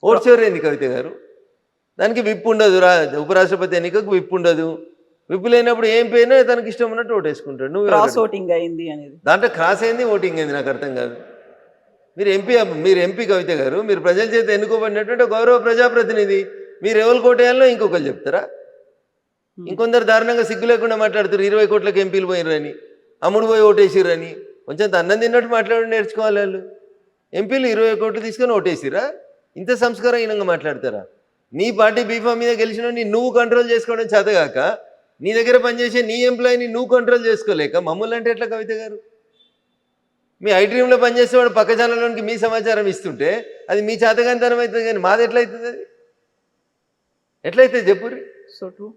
ఓటు చోరీ ఏంది కవిత గారు? దానికి విప్పు ఉండదు. ఉపరాష్ట్రపతి ఎన్నికకు విప్పు ఉండదు. విప్పు లేనప్పుడు ఏం పోయినా తనకి ఇష్టం ఉన్నట్టు ఓటేసుకుంటాడు. నువ్వు క్రాస్ ఓటింగ్ అయింది అనేది దాంట్లో క్రాస్ అయింది, ఓటింగ్ అయింది, నాకు అర్థం కాదు. మీరు ఎంపీ కవిత గారు, మీరు ప్రజల చేత ఎన్నుకోబడినటువంటి గౌరవ ప్రజాప్రతినిధి. మీరు ఎవరు కోటేయాలో ఇంకొకరు చెప్తారా? ఇంకొందరు దారుణంగా సిగ్గు లేకుండా మాట్లాడుతారు. 20 కోట్లకు ఎంపీలు పోయినరని, అమ్ముడు పోయి ఓటేసిరని. కొంచెం అన్నం తిన్నట్టు మాట్లాడి నేర్చుకోవాలి వాళ్ళు. ఎంపీలు 20 కోట్లు తీసుకొని ఓటేసిరా? ఇంత సంస్కారహీనంగా మాట్లాడతారా? నీ పార్టీ బీఫామ్ మీద గెలిచిన నువ్వు కంట్రోల్ చేసుకోవడం చేతగాక, నీ దగ్గర పనిచేసే నీ ఎంప్లాయీని నువ్వు కంట్రోల్ చేసుకోలేక మమ్మల్ని అంటే ఎట్లా కవిత గారు? మీ ఐటీఎంలో పనిచేసేవాడు పక్క ఛానల్లోనికి మీ సమాచారం ఇస్తుంటే అది మీ చేతగానితనం అవుతుంది, కానీ మాది ఎట్లయితుంది? అది ఎట్లయితే చెప్పుర్రి. So true.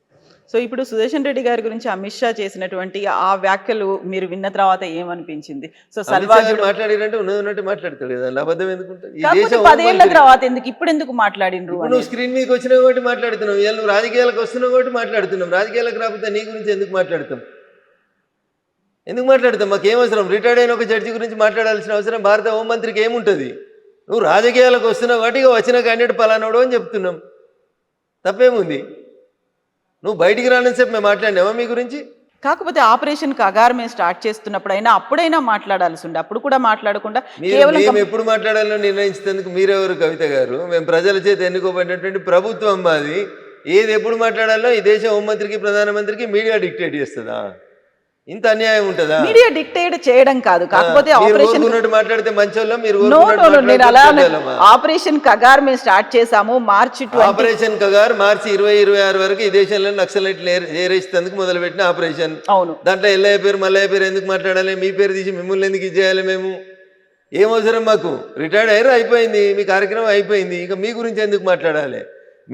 సో ఇప్పుడు సుదర్శన్ రెడ్డి గారి గురించి అమిత్ షా చేసినటువంటి ఆ వ్యాఖ్యలు మీరు విన్న తర్వాత ఏమనిపించింది? సో సల్వాజుడు మాట్లాడినంటే ఉన్నట్టు మాట్లాడతాడు కదా, అబద్ధం ఎందుకుంటుంది? ఈ కాకపోతే దేశం 10 ఏళ్ల తర్వాత ఎందుకు ఇప్పుడు ఎందుకు మాట్లాడినరు? నువ్వు స్క్రీన్ మీదకి వచ్చినావు కాబట్టి మాట్లాడుతున్నావు, ఇవాళ నువ్వు రాజకీయాలకు వస్తున్నావు కాబట్టి మాట్లాడుతున్నావు. రాజకీయాలకు రాకపోతే నీ గురించి ఎందుకు మాట్లాడతాం? మాకేం అవసరం? రిటైర్డ్ అయిన ఒక జడ్జి గురించి మాట్లాడాల్సిన అవసరం భారత హోంమంత్రికి ఏముంటుంది? నువ్వు రాజకీయాలకు వస్తున్నావు కాబట్టి ఇక వచ్చిన క్యాండిడేట్ పలానాడు అని చెప్తున్నాం. తప్పేముంది? నువ్వు బయటికి రాని సేపు మేము మాట్లాడినావా మీ గురించి? కాకపోతే ఆపరేషన్ కగార్ మేము స్టార్ట్ చేస్తున్నప్పుడైనా అప్పుడైనా మాట్లాడాల్సి ఉండే, అప్పుడు కూడా మాట్లాడకుండా కేవలం మేము ఎప్పుడు మాట్లాడాలో నిర్ణయించేందుకు మీరెవరు కవిత గారు? మేము ప్రజల చేత ఎన్నుకోబడినటువంటి ప్రభుత్వం మాది. ఏది ఎప్పుడు మాట్లాడాలో ఈ దేశ హోంమంత్రికి ప్రధానమంత్రికి మీడియా డిక్టేట్ చేస్తుందా? ఇంత అన్యాయం ఉంటుందా? మీడియా డిక్టేట్ చేయడం కాదు, కాకపోతే ఆపరేషన్ మాట్లాడితే మంచోళ్ళ మీరు ఆపరేషన్ కగార్ మేము స్టార్ట్ చేసాము మార్చి ఆపరేషన్ కగార్ మార్చి 2026 వరకు ఈ దేశంలో నక్సలైట్లు ఏరేసేందుకు మొదలుపెట్టిన ఆపరేషన్. అవును. దాంట్లో ఎల్లయ్య పేరు మల్లయ్య పేరు ఎందుకు మాట్లాడాలి? మీ పేరు తీసి మిమ్మల్ని ఎందుకు ఇచ్చేయాలి? మేము ఏం అవసరం మాకు? రిటైర్డ్ అయ్యారు, అయిపోయింది, మీ కార్యక్రమం అయిపోయింది. ఇంకా మీ గురించి ఎందుకు మాట్లాడాలి?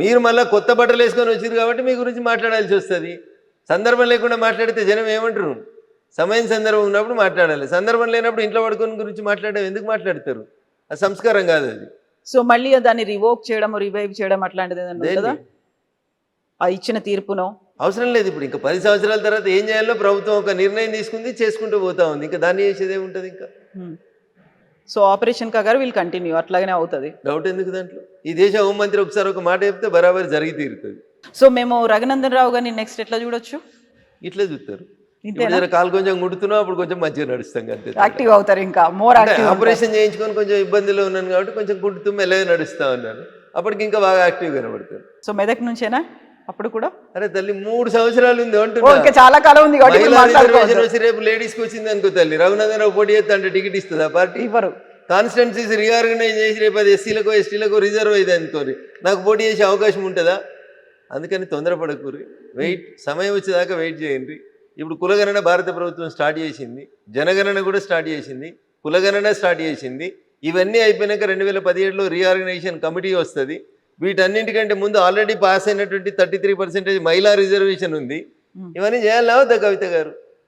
మీరు మళ్ళీ కొత్త బట్టలు వేసుకొని వచ్చారు కాబట్టి మీ గురించి మాట్లాడాల్సి వస్తుంది. సందర్భం లేకుండా మాట్లాడితే జనం ఏమంటారు? సమయం సందర్భం ఉన్నప్పుడు మాట్లాడాలి, సందర్భం లేనప్పుడు ఇంట్లో పడుకొని గురించి మాట్లాడడం ఎందుకు మాట్లాడతారు? అది సంస్కారం కాదు అది. సో మళ్ళీ దాన్ని రివోక్ చేయడం, రివైవ్ చేయడం అట్లాంటిది ఏదైనా ఆ ఇచ్చిన తీర్పునో అవసరం లేదు. ఇప్పుడు ఇంకా 10 సంవత్సరాల తర్వాత ఏం చేయాలో ప్రభుత్వం ఒక నిర్ణయం తీసుకుంది, చేసుకుంటూ పోతా ఉంది. ఇంకా దాన్ని చేసేది ఏముంటుంది ఇంకా? So operation Kagar will continue, అట్లాగనే అవుతుంది. డౌట్ ఎందుకు దాంట్లో? ఈ దేశ హోంమంత్రి ఒకసారి ఒక మాట చెప్తే బరాబర్ జరిగి తీరుతుంది. సో మేము రఘునందన్ రావు గారిని నెక్స్ట్ ఎట్లా చూడొచ్చు? ఇట్లే చూస్తారు. కాలు కొంచెం గుడుతున్నావు, అప్పుడు కొంచెం మంచిగా నడుస్తాం అంతే. యాక్టివ్ అవుతారు, ఇంకా మోర్ యాక్టివ్. ఆపరేషన్ చేయించుకొని కొంచెం ఇబ్బందిలో ఉన్నాను కాబట్టి కొంచెం గుడుతూ మెల్లగా నడుస్తా ఉన్నాను. అప్పటికి ఇంకా బాగా యాక్టివ్ కనబడతాను. సో మెదక్ నుంచేనా అప్పుడు కూడా? అరే తల్లి 3 సంవత్సరాలు ఉంది అంటున్నా, చాలా కాలం ఉంది కాబట్టి. రేపు లేడీస్కి వచ్చింది అనుకో తల్లి, రఘునందన్ రావు పోటీ చేస్తా అంటే టికెట్ ఇస్తుందా పార్టీ? ఇవ్వరు. కాన్స్టిట్యున్సీస్ రీఆర్గనైజ్ చేసి రేపు అది ఎస్సీలకు ఎస్టీలకు రిజర్వ్ అయింది అనుకోరి, నాకు పోటీ చేసే అవకాశం ఉంటుందా? అందుకని తొందరపడకూరి, వెయిట్, సమయం వచ్చేదాకా వెయిట్ చేయండి. ఇప్పుడు కులగణన భారత ప్రభుత్వం స్టార్ట్ చేసింది, జనగణన కూడా స్టార్ట్ చేసింది, కులగణన స్టార్ట్ చేసింది. ఇవన్నీ అయిపోయినాక 2017లో రీఆర్గనైజేషన్ కమిటీ వస్తుంది. వీటన్నింటికంటే ముందు ఆల్రెడీ పాస్ అయినటువంటి 33% మహిళా రిజర్వేషన్ ఉంది. ఇవన్నీ చేయాలా వద్దా కవిత గారు?